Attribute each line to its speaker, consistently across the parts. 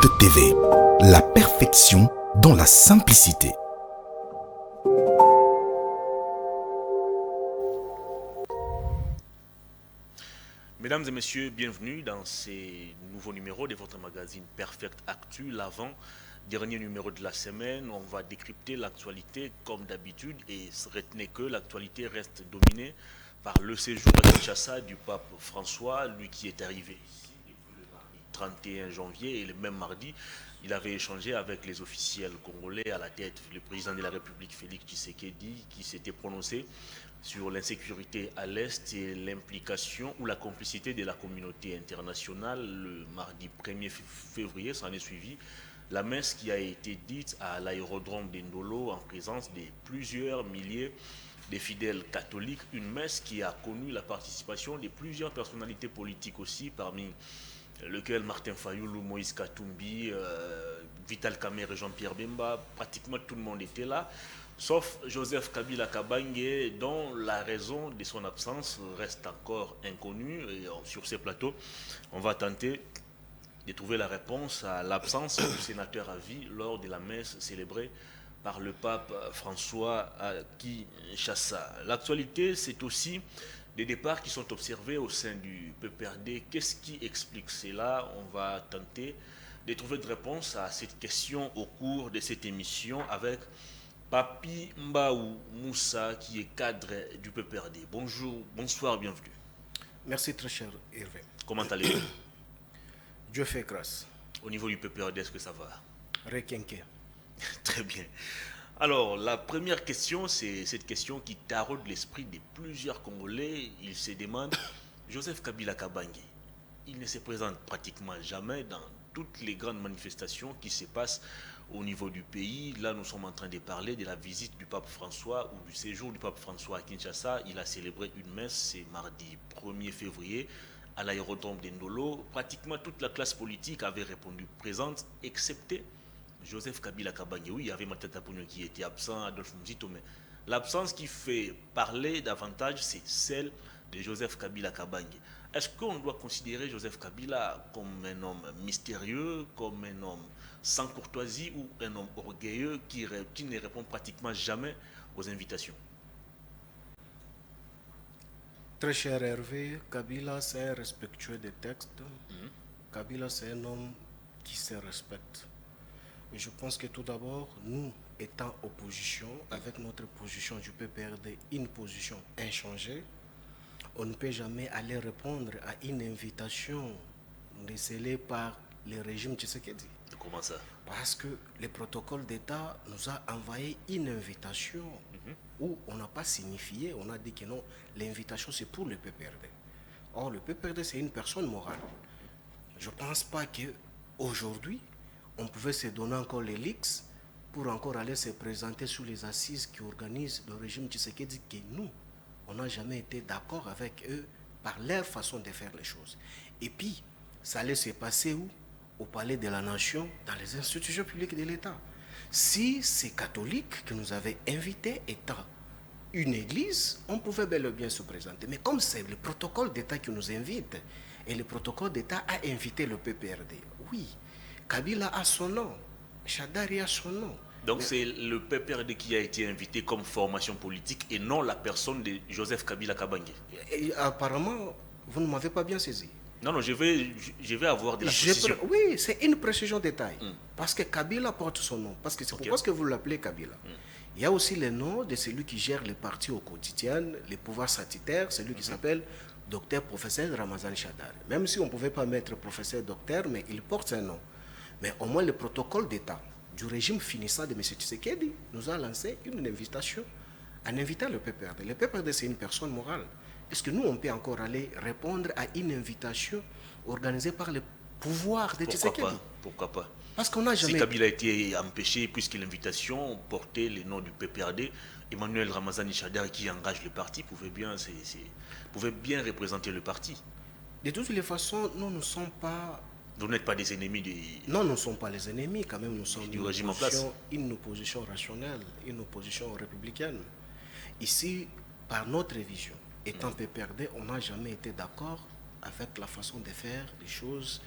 Speaker 1: Impact TV, la perfection dans la simplicité.
Speaker 2: Mesdames et messieurs, bienvenue dans ces nouveaux numéros de votre magazine Perfect Actu, l'avant-dernier numéro de la semaine. On va décrypter l'actualité comme d'habitude et retenez que l'actualité reste dominée par le séjour à Kinshasa du pape François, lui qui est arrivé ici depuis le mardi 31 janvier et le même mardi, il avait échangé avec les officiels congolais à la tête, le président de la République Félix Tshisekedi qui s'était prononcé sur l'insécurité à l'Est et l'implication ou la complicité de la communauté internationale. Le mardi 1er février, s'en est suivi la messe qui a été dite à l'aérodrome d'Indolo en présence de plusieurs milliers de fidèles catholiques. Une messe qui a connu la participation de plusieurs personnalités politiques aussi, parmi lequel Martin Fayoulou, Moïse Katumbi, Vital Kamerhe et Jean-Pierre Bemba. Pratiquement tout le monde était là, sauf Joseph Kabila Kabange, dont la raison de son absence reste encore inconnue. Et sur ces plateaux, on va tenter de trouver la réponse à l'absence du sénateur à vie lors de la messe célébrée par le pape François à Kinshasa. L'actualité, c'est aussi des départs qui sont observés au sein du PPRD. Qu'est-ce qui explique cela? On va tenter de trouver une réponse à cette question au cours de cette émission avec Papi Mbaou Moussa, qui est cadre du PPRD. Bonjour, bonsoir, bienvenue.
Speaker 3: Merci très cher Hervé.
Speaker 2: Comment allez-vous?
Speaker 3: Dieu fait grâce.
Speaker 2: Au niveau du PPRD, est-ce que ça va?
Speaker 3: Requinqué.
Speaker 2: Très bien. Alors, la première question, c'est cette question qui taraude l'esprit de plusieurs Congolais. Ils se demandent, Joseph Kabila Kabange, il ne se présente pratiquement jamais dans toutes les grandes manifestations qui se passent au niveau du pays. Là, nous sommes en train de parler de la visite du pape François ou du séjour du pape François à Kinshasa. Il a célébré une messe, c'est mardi 1er février, à l'aérodrome d'Indolo. Pratiquement toute la classe politique avait répondu présente, excepté Joseph Kabila Kabange. Oui, il y avait Matata Ponyo qui était absent, Adolphe Muzito, mais l'absence qui fait parler davantage, c'est celle de Joseph Kabila Kabange. Est-ce qu'on doit considérer Joseph Kabila comme un homme mystérieux, comme un homme sans courtoisie ou un homme orgueilleux qui ne répond pratiquement jamais aux invitations?
Speaker 3: Très cher Hervé, Kabila c'est un respectueux des textes. Kabila c'est un homme qui se respecte. Et je pense que tout d'abord, nous étant opposition, avec notre position du PPRD, une position inchangée, on ne peut jamais aller répondre à une invitation décelée par le régime Tshisekedi.
Speaker 2: Comment ça?
Speaker 3: Parce que le protocole d'État nous a envoyé une invitation où on n'a pas signifié, on a dit que non, l'invitation c'est pour le PPRD. Or, le PPRD c'est une personne morale. Je ne pense pas qu'aujourd'hui, on pouvait se donner encore les leaks pour encore aller se présenter sous les assises qui organisent le régime Tshisekedi, que nous, on n'a jamais été d'accord avec eux par leur façon de faire les choses. Et puis, ça allait se passer où? Au palais de la nation, dans les institutions publiques de l'État. Si ces catholiques que nous avaient invités étant une église, on pouvait bel et bien se présenter. Mais comme c'est le protocole d'État qui nous invite, et le protocole d'État a invité le PPRD, oui, Kabila a son nom, Chadari a son nom.
Speaker 2: Donc c'est le PPRD qui a été invité comme formation politique et non la personne de Joseph Kabila Kabange.
Speaker 3: Et apparemment, vous ne m'avez pas bien saisi.
Speaker 2: Non, je vais avoir de la précision.
Speaker 3: Oui, c'est une précision détail. Parce que Kabila porte son nom. Parce que c'est pourquoi que vous l'appelez Kabila. Il y a aussi le nom de celui qui gère les partis au quotidien, les pouvoirs statutaires, celui qui s'appelle docteur professeur Ramazan Chadari. Même si on ne pouvait pas mettre professeur docteur, mais il porte un nom. Mais au moins le protocole d'État du régime finissant de M. Tshisekedi nous a lancé une invitation en invitant le PPRD. Le PPRD, c'est une personne morale. Est-ce que nous, on peut encore aller répondre à une invitation organisée par le pouvoir de Tshisekedi?
Speaker 2: Pourquoi pas?
Speaker 3: Parce qu'on n'a jamais...
Speaker 2: Si Kabila a été empêché, puisque l'invitation portait le nom du PPRD, Emmanuel Ramazani Chadari, qui engage le parti, pouvait bien représenter le parti.
Speaker 3: De toutes les façons, nous ne sommes pas...
Speaker 2: Vous n'êtes pas des ennemis des...
Speaker 3: Non, nous ne sommes pas les ennemis, quand même, nous sommes
Speaker 2: du régime en place.
Speaker 3: Une opposition rationnelle, une opposition républicaine. Ici, par notre vision, étant PPRD, on n'a jamais été d'accord avec la façon de faire les choses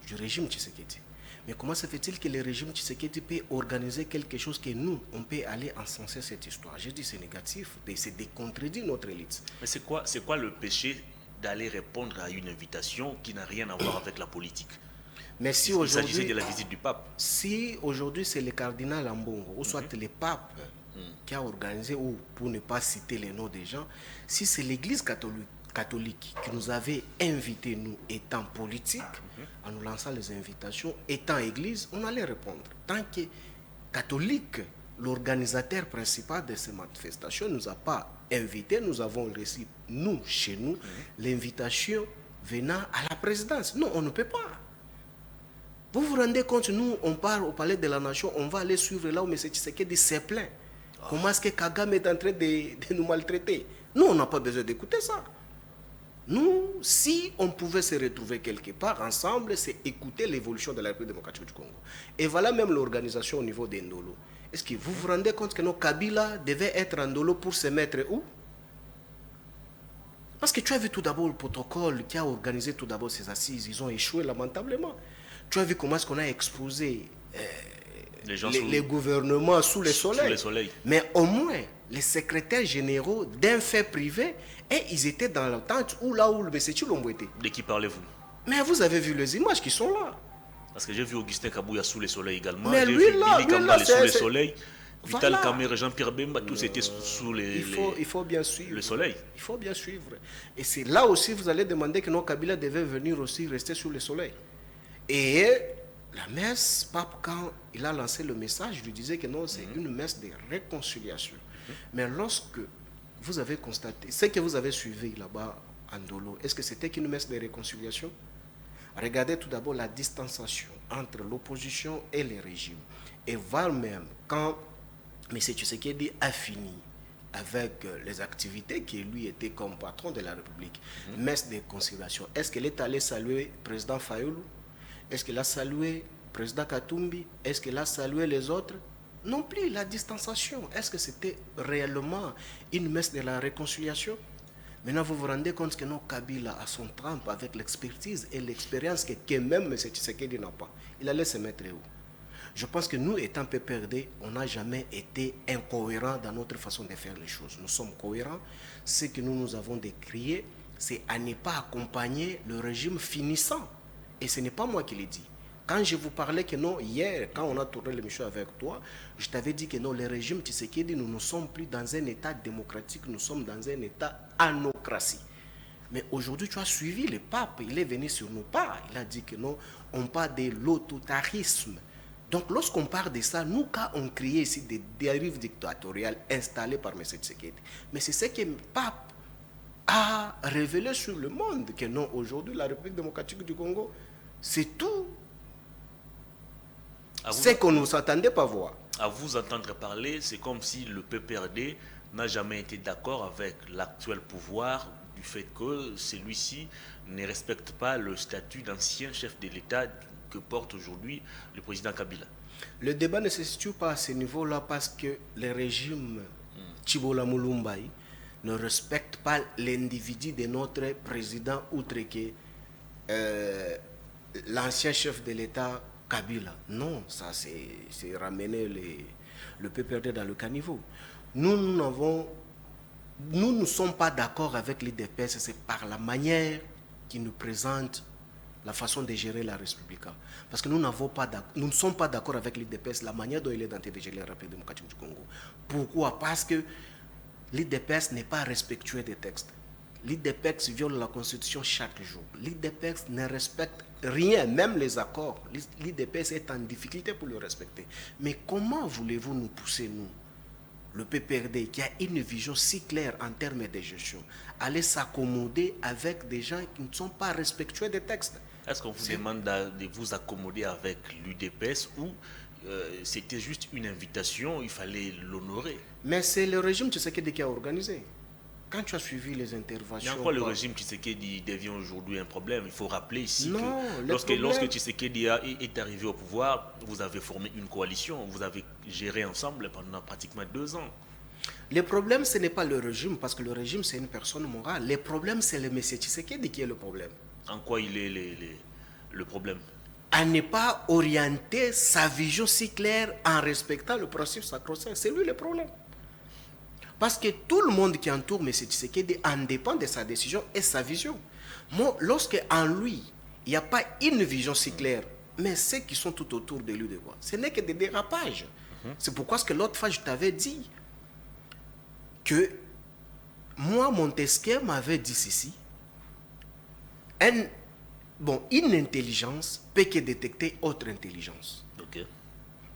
Speaker 3: du régime Tshisekedi. Mais comment se fait-il que le régime Tshisekedi peut organiser quelque chose que nous, on peut aller encenser cette histoire? Je dis c'est négatif, c'est décontredire notre élite.
Speaker 2: Mais c'est quoi le péché d'aller répondre à une invitation qui n'a rien à voir avec la politique?
Speaker 3: Mais si
Speaker 2: Il s'agissait de
Speaker 3: aujourd'hui,
Speaker 2: la visite du pape.
Speaker 3: si aujourd'hui c'est le cardinal Ambongo, ou soit le pape qui a organisé, ou pour ne pas citer les noms des gens, si c'est l'église catholique qui nous avait invités, nous étant politiques, en nous lançant les invitations, étant église, on allait répondre. Tant que catholique, l'organisateur principal de ces manifestations, ne nous a pas invités, nous avons reçu, nous, chez nous, l'invitation venant à la présidence. Non, on ne peut pas. Vous vous rendez compte, nous, on part au palais de la nation, on va aller suivre là où M. Tshisekedi s'est plaint. Comment est-ce que Kagame est en train de nous maltraiter? Nous, on n'a pas besoin d'écouter ça. Nous, si on pouvait se retrouver quelque part ensemble, c'est écouter l'évolution de la République démocratique du Congo. Et voilà même l'organisation au niveau d'Indolo. Est-ce que vous vous rendez compte que nos Kabila devait être en Ndolo pour se mettre où? Parce que tu as vu tout d'abord le protocole qui a organisé tout d'abord ces assises, ils ont échoué lamentablement. Tu as vu comment est-ce qu'on a exposé les gouvernements sous le soleil. Mais au moins, les secrétaires généraux d'un fait privé, et ils étaient dans l'attente où là où le M. Chilombo était.
Speaker 2: De qui parlez-vous?
Speaker 3: Mais vous avez vu les images qui sont là.
Speaker 2: Parce que j'ai vu Augustin Kabouya sous le soleil également.
Speaker 3: Mais
Speaker 2: j'ai
Speaker 3: lui
Speaker 2: vu
Speaker 3: là,
Speaker 2: Billy Kambale sous le soleil. Vital
Speaker 3: Voilà.
Speaker 2: Kamerhe, Jean-Pierre Bemba, tous étaient sous
Speaker 3: Il faut bien suivre.
Speaker 2: le soleil.
Speaker 3: Il faut bien suivre. Et c'est là aussi vous allez demander que nos Kabila devaient venir aussi rester sous le soleil. Et la messe, pape, quand il a lancé le message, lui disait que non, c'est une messe de réconciliation. Mais lorsque vous avez constaté, ce que vous avez suivi là-bas en Ndolo, est-ce que c'était qu'une messe de réconciliation? Regardez tout d'abord la distanciation entre l'opposition et le régime. Et voir même quand M. Tshisekedi a fini avec les activités qui lui était comme patron de la République, messe de réconciliation, est-ce qu'il est allé saluer le président Fayoulou? Est-ce qu'il a salué le président Katumbi? Est-ce qu'il a salué les autres? Non plus, la distanciation. Est-ce que c'était réellement une messe de la réconciliation? Maintenant, vous vous rendez compte que nos Kabila a son trempe avec l'expertise et l'expérience que même M. Tshisekedi n'a pas. Il allait se mettre où? Je pense que nous, étant PPRD, on n'a jamais été incohérents dans notre façon de faire les choses. Nous sommes cohérents. Ce que nous avons décrié, c'est à ne pas accompagner le régime finissant. Et ce n'est pas moi qui l'ai dit. Quand je vous parlais que non, hier, quand on a tourné l'émission avec toi, je t'avais dit que non, le régime Tshisekedi, nous ne sommes plus dans un état démocratique, nous sommes dans un état anocratie. Mais aujourd'hui, tu as suivi le pape, il est venu sur nos pas, il a dit que non, on parle de l'autoritarisme. Donc lorsqu'on parle de ça, nous, quand on criait ici des dérives dictatoriales installées par M. Tshisekedi, mais c'est ce que le pape a révélé sur le monde, que non, aujourd'hui, la République démocratique du Congo, c'est tout ce qu'on ne s'attendait pas voir.
Speaker 2: À vous entendre parler, c'est comme si le PPRD n'a jamais été d'accord avec l'actuel pouvoir du fait que celui-ci ne respecte pas le statut d'ancien chef de l'État que porte aujourd'hui le président Kabila.
Speaker 3: Le débat ne se situe pas à ce niveau-là parce que le régime Chibola Mulumbai ne respecte pas l'individu de notre président, outre que l'ancien chef de l'État Kabila. Non, ça c'est ramener le PPRD dans le caniveau. Nous ne sommes pas d'accord avec l'IDPS, c'est par la manière qu'ils nous présentent la façon de gérer la République. Parce que nous ne sommes pas d'accord avec l'IDPS, la manière dont il est tenté de gérer la République démocratique du Congo. Pourquoi? Parce que l'IDPS n'est pas respectueux des textes. L'IDPS viole la Constitution chaque jour. L'IDPS ne respecte rien, même les accords. L'IDPS est en difficulté pour le respecter. Mais comment voulez-vous nous pousser, nous, le PPRD, qui a une vision si claire en termes de gestion, aller s'accommoder avec des gens qui ne sont pas respectueux des textes?
Speaker 2: Est-ce qu'on vous demande de vous accommoder avec l'UDPS ou c'était juste une invitation, il fallait l'honorer?
Speaker 3: Mais c'est le régime Tshisekedi qui a organisé. Quand tu as suivi les interventions...
Speaker 2: Mais en quoi le régime Tshisekedi devient aujourd'hui un problème? Il faut rappeler ici
Speaker 3: non,
Speaker 2: que lorsque Tshisekedi est arrivé au pouvoir, vous avez formé une coalition, vous avez géré ensemble pendant pratiquement 2 ans.
Speaker 3: Le problème, ce n'est pas le régime, parce que le régime, c'est une personne morale. Le problème, c'est le M. Tshisekedi qui est le problème.
Speaker 2: En quoi il est le problème?
Speaker 3: à ne pas orienter sa vision si claire en respectant le principe sacro-saint. C'est lui le problème. Parce que tout le monde qui entoure M. Tshisekedi en dépend de sa décision et sa vision. Moi, lorsque en lui, il n'y a pas une vision si claire, mais ceux qui sont tout autour de lui, de quoi, ce n'est que des dérapages. C'est pourquoi que l'autre fois, je t'avais dit que moi, Montesquieu m'avait dit ceci. Une intelligence peut que détecter autre intelligence.
Speaker 2: Ok.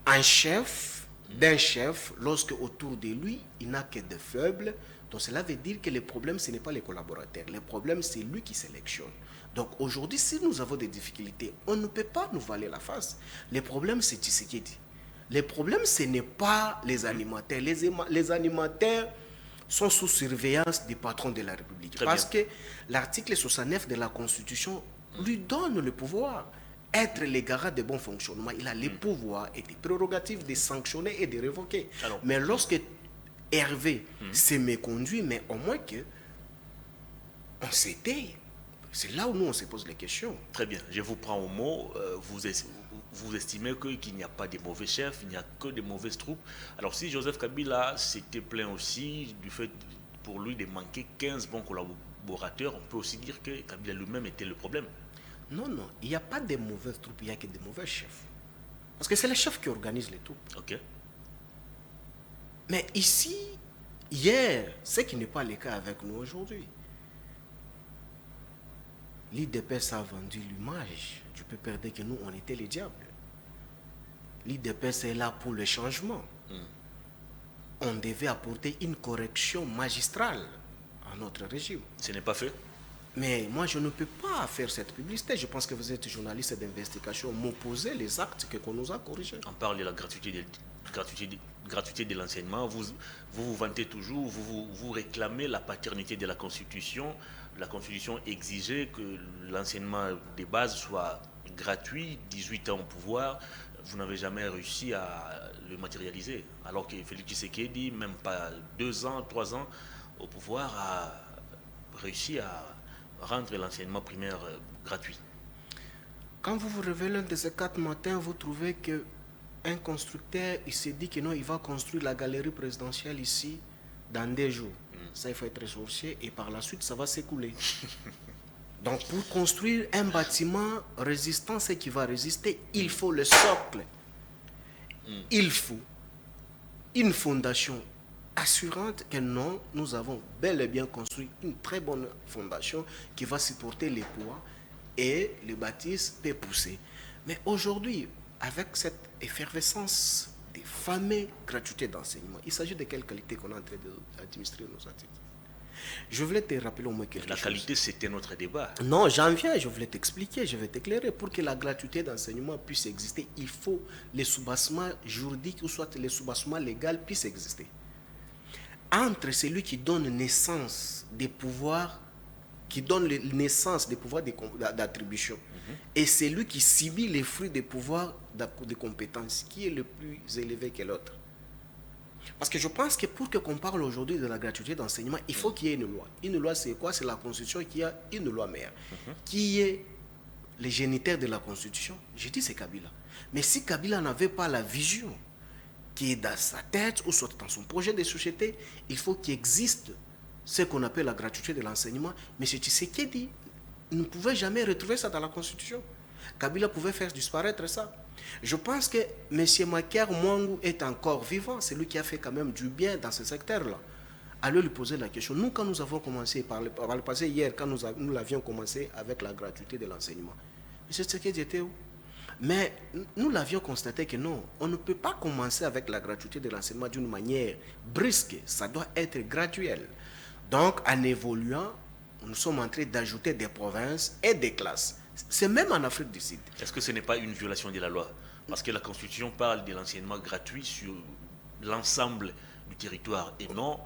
Speaker 3: Un chef, d'un chef, lorsque autour de lui, il n'a que des faibles, donc cela veut dire que le problème, ce n'est pas les collaborateurs. Le problème, c'est lui qui sélectionne. Donc aujourd'hui, si nous avons des difficultés, on ne peut pas nous valer la face. Le problème, c'est Tshisekedi. Le problème, ce n'est pas les animateurs. Les animateurs sont sous surveillance des patrons de la République. Parce que l'article 69 de la Constitution lui donne le pouvoir. Être le garant de bon fonctionnement, il a le pouvoir et les prérogatives de sanctionner et de révoquer. Alors, mais lorsque Hervé s'est méconduit, mais au moins que on s'était. C'est là où nous on se pose les questions.
Speaker 2: Très bien, je vous prends au mot. Vous estimez qu'il n'y a pas de mauvais chefs, il n'y a que de mauvaises troupes. Alors si Joseph Kabila s'était plaint aussi du fait pour lui de manquer 15 bons collaborateurs, on peut aussi dire que Kabila lui-même était le problème.
Speaker 3: Non, il n'y a pas de mauvaises troupes, il n'y a que de mauvais chefs. Parce que c'est les chefs qui organisent les troupes.
Speaker 2: Ok.
Speaker 3: Mais ici, hier, ce qui n'est pas le cas avec nous aujourd'hui, l'IDPS a vendu l'image du PPRD que nous, on était les diables. L'IDPS est là pour le changement. On devait apporter une correction magistrale à notre régime.
Speaker 2: Ce n'est pas fait.
Speaker 3: Mais moi, je ne peux pas faire cette publicité. Je pense que vous êtes journaliste d'investigation. M'opposer les actes qu'on nous a corrigés.
Speaker 2: On parle de la gratuité de l'enseignement. Vous vantez toujours, vous réclamez la paternité de la Constitution. La Constitution exigeait que l'enseignement de base soit gratuit, 18 ans au pouvoir. Vous n'avez jamais réussi à le matérialiser. Alors que Félix Tshisekedi, même pas 2 ans, 3 ans au pouvoir, a réussi à rendre l'enseignement primaire gratuit.
Speaker 3: Quand vous vous réveillez l'un de ces 4 matins, vous trouvez qu'un constructeur, il s'est dit que non, il va construire la galerie présidentielle ici dans 2 jours. Ça, il faut être sorcier et par la suite, ça va s'écouler. Donc, pour construire un bâtiment résistant, ce qui va résister, il faut le socle. Il faut une fondation assurante que non, nous avons bel et bien construit une très bonne fondation qui va supporter les poids et le bâtisse peut pousser. Mais aujourd'hui, avec cette effervescence des fameuses gratuités d'enseignement, il s'agit de quelle qualité qu'on est en train d'administrer nos attitudes. Je voulais te rappeler au moins quelque chose.
Speaker 2: La qualité, c'était notre débat.
Speaker 3: Non, j'en viens, je voulais t'expliquer, je vais t'éclairer. Pour que la gratuité d'enseignement puisse exister, il faut les soubassements juridiques ou soit les soubassements légaux puissent exister. Entre celui qui donne naissance des pouvoirs, qui donne naissance des pouvoirs d'attribution, et celui qui subit les fruits des pouvoirs de compétence, qui est le plus élevé que l'autre. Parce que je pense que pour qu'on parle aujourd'hui de la gratuité d'enseignement, il faut qu'il y ait une loi. Une loi, c'est quoi? C'est la Constitution qui a une loi mère. Qui est le géniteur de la Constitution? Je dis c'est Kabila. Mais si Kabila n'avait pas la vision qui est dans sa tête ou soit dans son projet de société, il faut qu'il existe ce qu'on appelle la gratuité de l'enseignement. Mais M. Tshisekedi ne pouvait jamais retrouver ça dans la Constitution. Kabila pouvait faire disparaître ça. Je pense que M. Makiar Mwangu est encore vivant. C'est lui qui a fait quand même du bien dans ce secteur-là. Allez lui poser la question. Nous, quand nous avons commencé, par le passé hier, quand nous l'avions commencé avec la gratuité de l'enseignement, M. Tshisekedi était où? Mais nous l'avions constaté que non, on ne peut pas commencer avec la gratuité de l'enseignement d'une manière brusque. Ça doit être graduel. Donc, en évoluant, nous sommes en train d'ajouter des provinces et des classes. C'est même en Afrique du Sud.
Speaker 2: Est-ce que ce n'est pas une violation de la loi? Parce que la Constitution parle de l'enseignement gratuit sur l'ensemble du territoire et non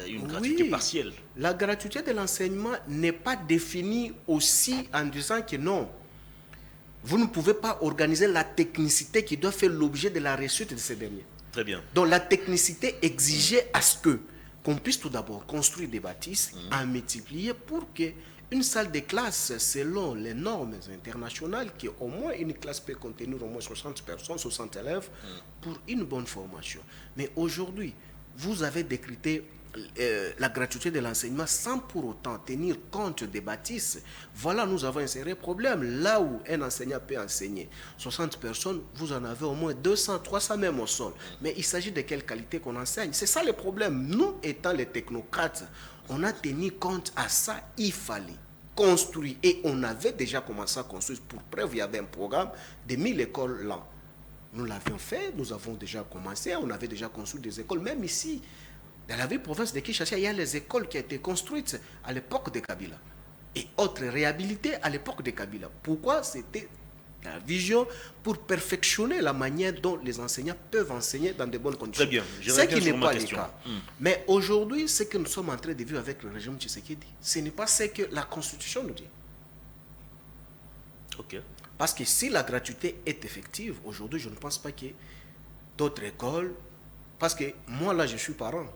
Speaker 2: une gratuité partielle.
Speaker 3: La gratuité de l'enseignement n'est pas définie aussi en disant que non, vous ne pouvez pas organiser la technicité qui doit faire l'objet de la réussite de ces derniers.
Speaker 2: Très bien.
Speaker 3: Donc la technicité exigeait à ce qu'on puisse tout d'abord construire des bâtisses, en multiplier pour que Une salle de classe, selon les normes internationales, qui au moins une classe peut contenir au moins 60 personnes, 60 élèves, pour une bonne formation. Mais aujourd'hui, vous avez décrété la gratuité de l'enseignement sans pour autant tenir compte des bâtisses. Voilà, nous avons un sérieux problème. Là où un enseignant peut enseigner 60 personnes, vous en avez au moins 200, 300 même au sol. Mais il s'agit de quelle qualité qu'on enseigne. C'est ça le problème. Nous, étant les technocrates, on a tenu compte à ça. Il fallait construire. Et on avait déjà commencé à construire. Pour preuve, il y avait un programme de 1000 écoles là. Nous l'avions fait, nous avons déjà commencé, on avait déjà construit des écoles. Même ici, dans la ville province de Kinshasa, il y a les écoles qui ont été construites à l'époque de Kabila. Et autres réhabilitées à l'époque de Kabila. Pourquoi? C'était la vision pour perfectionner la manière dont les enseignants peuvent enseigner dans de bonnes conditions.
Speaker 2: Très bien, je
Speaker 3: ce qui
Speaker 2: reviens
Speaker 3: n'est
Speaker 2: sur ma
Speaker 3: pas le
Speaker 2: question.
Speaker 3: cas. Mais aujourd'hui, ce que nous sommes en train de vivre avec le régime Tshisekedi, ce n'est pas ce que la Constitution nous dit.
Speaker 2: Ok.
Speaker 3: Parce que si la gratuité est effective, aujourd'hui, je ne pense pas que d'autres écoles... Parce que moi, là, je suis parent.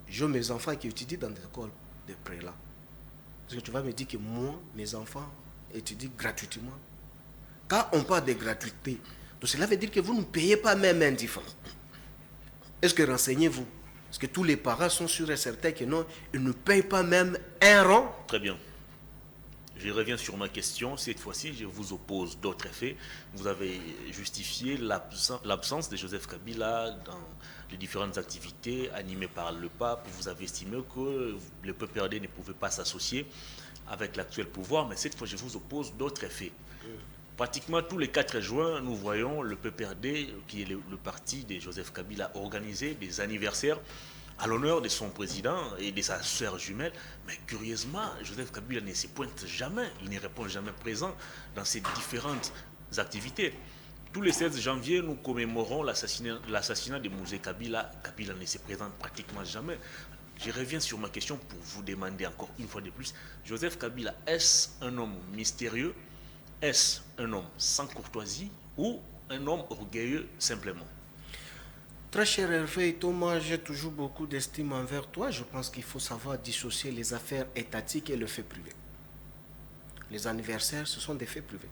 Speaker 3: J'ai mes enfants qui étudient dans des écoles de prélats. Est-ce que tu vas me dire que moi, mes enfants étudient gratuitement? Quand on parle de gratuité, donc cela veut dire que vous ne payez pas même un différent. Est-ce que renseignez-vous? Est-ce que tous les parents sont sûrs et certains que non, ils ne payent pas même un rang?
Speaker 2: Très bien. Je reviens sur ma question. Cette fois-ci, je vous oppose d'autres faits. Vous avez justifié l'absence de Joseph Kabila dans les différentes activités animées par le pape. Vous avez estimé que le PPRD ne pouvait pas s'associer avec l'actuel pouvoir. Mais cette fois, je vous oppose d'autres faits. Pratiquement tous les 4 juin, nous voyons le PPRD, qui est le parti de Joseph Kabila, organiser des anniversaires à l'honneur de son président et de sa sœur jumelle. Mais curieusement, Joseph Kabila ne se pointe jamais, il ne répond jamais présent dans ces différentes activités. Tous les 16 janvier, nous commémorons l'assassinat de Mouzé Kabila. Kabila ne se présente pratiquement jamais. Je reviens sur ma question pour vous demander encore une fois de plus, Joseph Kabila, est-ce un homme mystérieux? Est-ce un homme sans courtoisie ou un homme orgueilleux simplement?
Speaker 3: Très cher Hervé, Thomas, j'ai toujours beaucoup d'estime envers toi. Je pense qu'il faut savoir dissocier les affaires étatiques et le fait privé. Les anniversaires, ce sont des faits privés.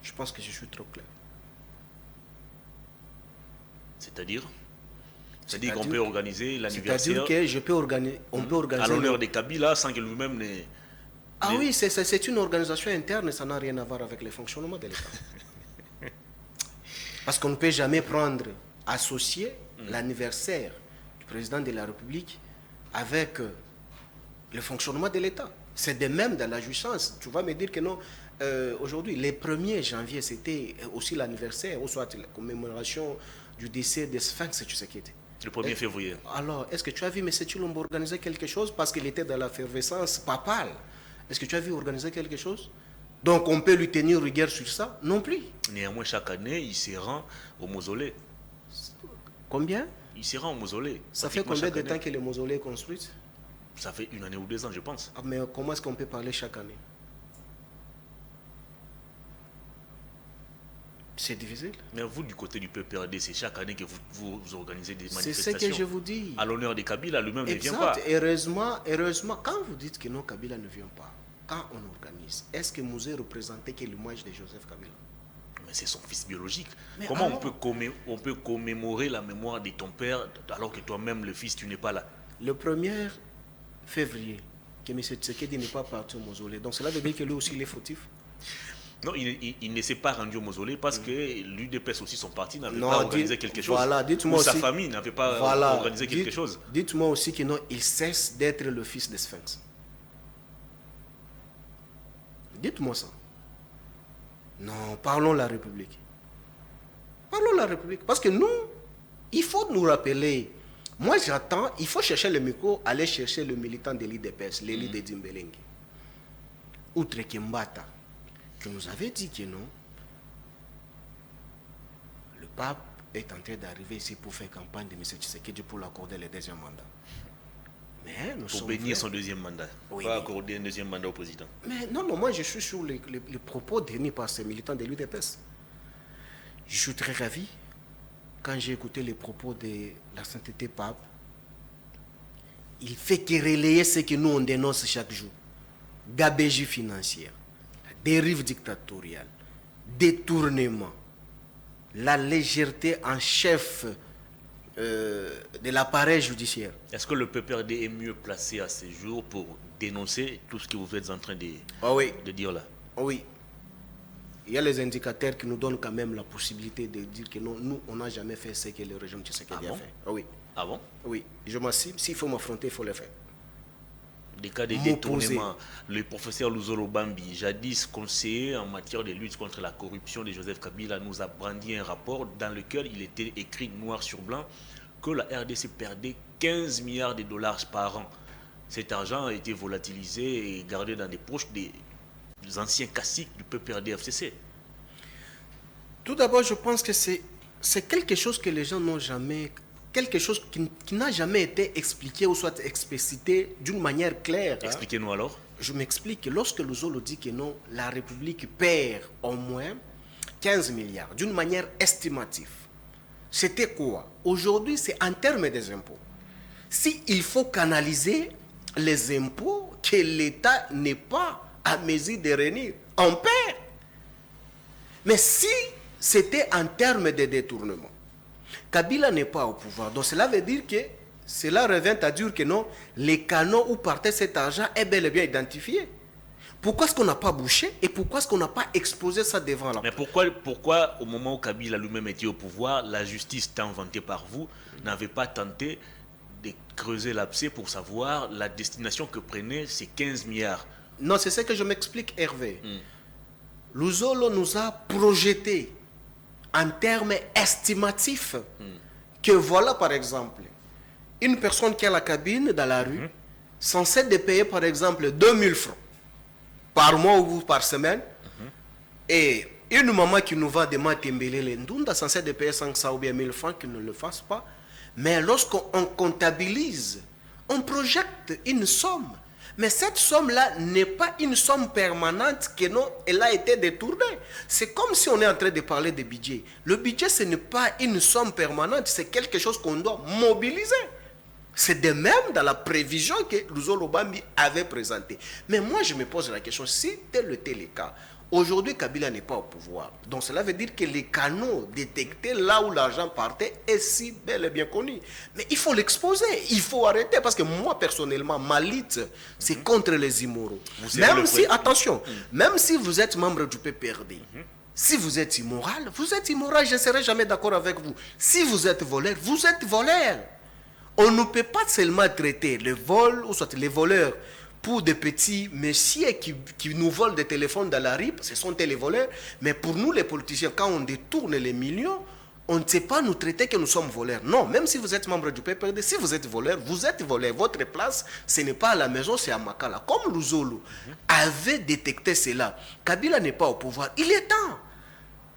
Speaker 3: Je pense que je suis trop clair.
Speaker 2: C'est-à-dire qu'on peut organiser l'anniversaire.
Speaker 3: C'est-à-dire que je peux organiser, on peut organiser
Speaker 2: à l'honneur de Kabila sans que lui-même n'ait...
Speaker 3: Ah oui, c'est une organisation interne, ça n'a rien à voir avec le fonctionnement de l'État. Parce qu'on ne peut jamais prendre, associer l'anniversaire du président de la République avec le fonctionnement de l'État. C'est de même dans la jouissance. Tu vas me dire que non, aujourd'hui, le 1er janvier, c'était aussi l'anniversaire, ou soit la commémoration du décès de Sphinx Tshisekedi.
Speaker 2: Le 1er février.
Speaker 3: Alors, est-ce que tu as vu M. Tshilombo organiser quelque chose parce qu'il était dans l'effervescence papale? Est-ce que tu as vu organiser quelque chose? Donc on peut lui tenir rigueur sur ça? Non plus.
Speaker 2: Néanmoins, chaque année, il se rend au mausolée.
Speaker 3: Combien?
Speaker 2: Il se rend au mausolée.
Speaker 3: Ça fait combien de temps que le mausolée est construit?
Speaker 2: Ça fait 1 année ou 2 ans, je pense.
Speaker 3: Ah, mais comment est-ce qu'on peut parler chaque année? C'est difficile.
Speaker 2: Mais vous, du côté du PPRD, c'est chaque année que vous organisez des manifestations.
Speaker 3: C'est ce que je vous dis.
Speaker 2: À l'honneur de Kabila, lui-même ne vient
Speaker 3: pas.
Speaker 2: pas.
Speaker 3: Heureusement, quand vous dites que non, Kabila ne vient pas, quand on organise, est-ce que Mouzé représentait que l'image de Joseph Kabila?
Speaker 2: Mais c'est son fils biologique.
Speaker 3: Mais
Speaker 2: comment
Speaker 3: alors,
Speaker 2: on peut commémorer la mémoire de ton père alors que toi-même, le fils, tu n'es pas là?
Speaker 3: Le 1er février, que M. Tshisekedi n'est pas parti au mausolée. Donc cela veut dire que lui aussi, il est fautif?
Speaker 2: Non, il ne s'est pas rendu au mausolée parce que l'UDPS aussi, son parti, n'avait pas organisé quelque chose.
Speaker 3: Voilà,
Speaker 2: ou sa famille n'avait pas organisé quelque chose.
Speaker 3: Dites-moi aussi que non, il cesse d'être le fils de Sphinx. Dites-moi ça. Non, parlons la République. Parlons la République. Parce que nous, il faut nous rappeler. Moi, j'attends, il faut chercher le micro, aller chercher le militant de l'IDPS, l'élite de Dimbelengue. Outre Kimbata, qui nous avait dit que non, le pape est en train d'arriver ici pour faire campagne de M. Tshisekedi pour l'accorder le 2e mandat. Mais nous
Speaker 2: pour bénir son 2e mandat, oui, pas accorder un 2e mandat au président.
Speaker 3: Mais non, moi je suis sur les propos tenus par ces militants de l'UDPS. Je suis très ravi quand j'ai écouté les propos de la sainteté pape. il fait que relayer ce que nous on dénonce chaque jour. Gabegie financière, dérive dictatoriale, détournement, la légèreté en chef de l'appareil judiciaire.
Speaker 2: Est-ce que le PPRD est mieux placé à ce jour pour dénoncer tout ce que vous êtes en train de dire là?
Speaker 3: Oui. Il y a les indicateurs qui nous donnent quand même la possibilité de dire que non, nous, on n'a jamais fait ce que le régime Tshisekedi a fait.
Speaker 2: Oui. Ah bon?
Speaker 3: Oui. Je m'assume, s'il faut m'affronter, il faut le faire.
Speaker 2: Des cas de détournement. Le professeur Luzolo Bambi, jadis conseiller en matière de lutte contre la corruption de Joseph Kabila, nous a brandi un rapport dans lequel il était écrit noir sur blanc que la RDC perdait 15 milliards de dollars par an. Cet argent a été volatilisé et gardé dans des poches des anciens caciques du PPRD-FCC.
Speaker 3: Tout d'abord, je pense que c'est quelque chose que les gens n'ont jamais... Quelque chose qui n'a jamais été expliqué ou soit explicité d'une manière claire.
Speaker 2: Expliquez-nous alors.
Speaker 3: Je m'explique. Lorsque Luzolo dit que non, la République perd au moins 15 milliards, d'une manière estimative. C'était quoi? Aujourd'hui, c'est en termes des impôts. S'il faut canaliser les impôts que l'État n'est pas à mesure de réunir, on perd. Mais si c'était en termes de détournement, Kabila n'est pas au pouvoir. Donc cela veut dire que cela revient à dire que non, les canaux où partait cet argent est bel et bien identifié. Pourquoi est-ce qu'on n'a pas bouché et pourquoi est-ce qu'on n'a pas exposé ça devant la...
Speaker 2: Mais pourquoi au moment où Kabila lui-même était au pouvoir, la justice tant vantée par vous n'avait pas tenté de creuser l'abcès pour savoir la destination que prenaient ces 15 milliards?
Speaker 3: Non, c'est ce que je m'explique, Hervé. Luzolo nous a projeté en termes estimatifs que voilà, par exemple, une personne qui a la cabine dans la rue, censée de payer, par exemple, 2000 francs par mois ou par semaine, et une maman qui nous va de Matembele Lendunda, censée de payer 500 ou bien 1000 francs, qu'il ne le fasse pas. Mais lorsqu'on comptabilise, on projette une somme. Mais cette somme-là n'est pas une somme permanente que non, elle a été détournée. C'est comme si on est en train de parler de budget. Le budget, ce n'est pas une somme permanente, c'est quelque chose qu'on doit mobiliser. C'est de même dans la prévision que Luzolo Bambi avait présentée. Mais moi, je me pose la question, si tel était le cas, aujourd'hui, Kabila n'est pas au pouvoir. Donc cela veut dire que les canaux détectés là où l'argent partait est si bel et bien connu. Mais il faut l'exposer, il faut arrêter. Parce que moi, personnellement, ma lutte, c'est contre les immoraux. Même si, attention, même si vous êtes membre du PPRD, si vous êtes immoral, je ne serai jamais d'accord avec vous. Si vous êtes voleur, vous êtes voleur. On ne peut pas seulement traiter le vol, ou soit les voleurs, pour des petits messieurs qui nous volent des téléphones dans la rue, ce sont les voleurs. Mais pour nous, les politiciens, quand on détourne les millions, on ne sait pas nous traiter que nous sommes voleurs. Non, même si vous êtes membre du PPRD, si vous êtes voleur, vous êtes voleur. Votre place, ce n'est pas à la maison, c'est à Makala. Comme Luzolo avait détecté cela, Kabila n'est pas au pouvoir. Il est temps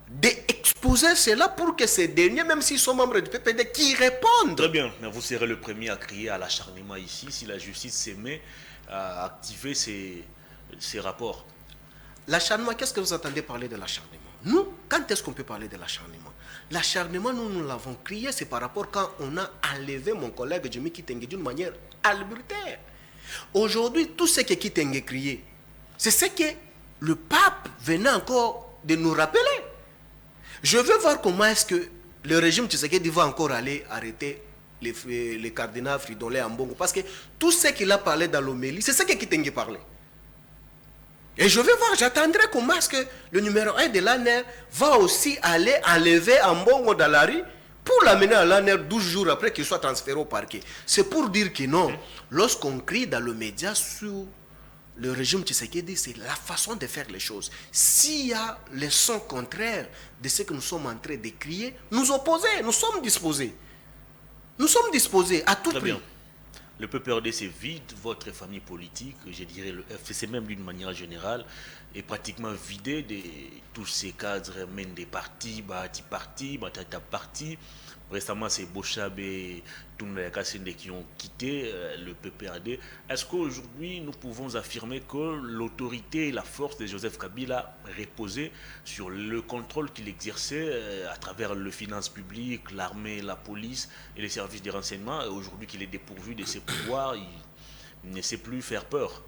Speaker 3: d'exposer cela pour que ces derniers, même s'ils sont membres du PPD, qui répondent.
Speaker 2: Très bien, mais vous serez le premier à crier à l'acharnement ici si la justice s'aimait à activer ces rapports.
Speaker 3: L'acharnement, qu'est-ce que vous entendez parler de l'acharnement? Nous, quand est-ce qu'on peut parler de l'acharnement? L'acharnement, nous l'avons crié, c'est par rapport quand on a enlevé mon collègue Jimmy Kitenge d'une manière arbitraire. Aujourd'hui, tout ce que Kitenge criait, c'est ce que le pape venait encore de nous rappeler. Je veux voir comment est-ce que le régime Tshisekedi va encore aller arrêter les cardinaux Fridolin Ambongo. Parce que tout ce qu'il a parlé dans l'homélie, c'est ce que Kitenge parlait. Et je vais voir, j'attendrai comment est-ce que le numéro 1 de l'ANER va aussi aller enlever Ambongo dans la rue pour l'amener à l'ANER 12 jours après qu'il soit transféré au parquet. C'est pour dire que non, lorsqu'on crie dans le média sur le régime Tshisekedi, c'est la façon de faire les choses. S'il y a les sons contraires de ce que nous sommes en train de crier, nous opposer, nous sommes disposés. Nous sommes disposés à tout prix.
Speaker 2: Bien. Le PPRD c'est vide, votre famille politique, je dirais le FCC même d'une manière générale, est pratiquement vidé de tous ces cadres, même des partis, Batata Parti, Récemment, c'est Bochab et Tounda Kassende qui ont quitté le PPRD. Est-ce qu'aujourd'hui, nous pouvons affirmer que l'autorité et la force de Joseph Kabila reposaient sur le contrôle qu'il exerçait à travers les finances publiques, l'armée, la police et les services de renseignement? Aujourd'hui qu'il est dépourvu de ses pouvoirs, il ne sait plus faire peur.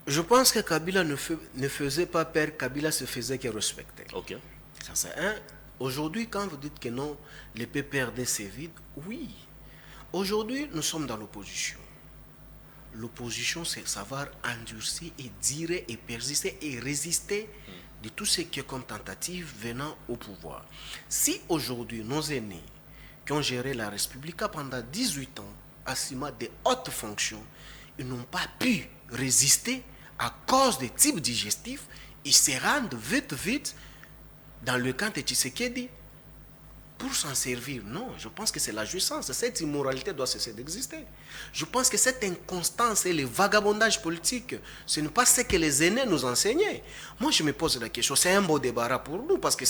Speaker 3: Je pense que Kabila ne faisait pas peur, Kabila se faisait que respecter.
Speaker 2: Ok.
Speaker 3: Ça c'est un. Aujourd'hui, quand vous dites que non, le PPRD c'est vide, oui. Aujourd'hui, nous sommes dans l'opposition. L'opposition, c'est savoir endurcir et dire et persister et résister de tout ce qui est comme tentative venant au pouvoir. Si aujourd'hui, nos aînés qui ont géré la République pendant 18 ans, assumant des hautes fonctions, ils n'ont pas pu résister à cause des types digestifs, ils se rendent vite dans le camp de Tshisekedi pour s'en servir. Non, je pense que c'est la jouissance. Cette immoralité doit cesser d'exister. Je pense que cette inconstance et le vagabondage politique, ce n'est pas ce que les aînés nous enseignaient. Moi, je me pose la question. C'est un beau débarras pour nous parce que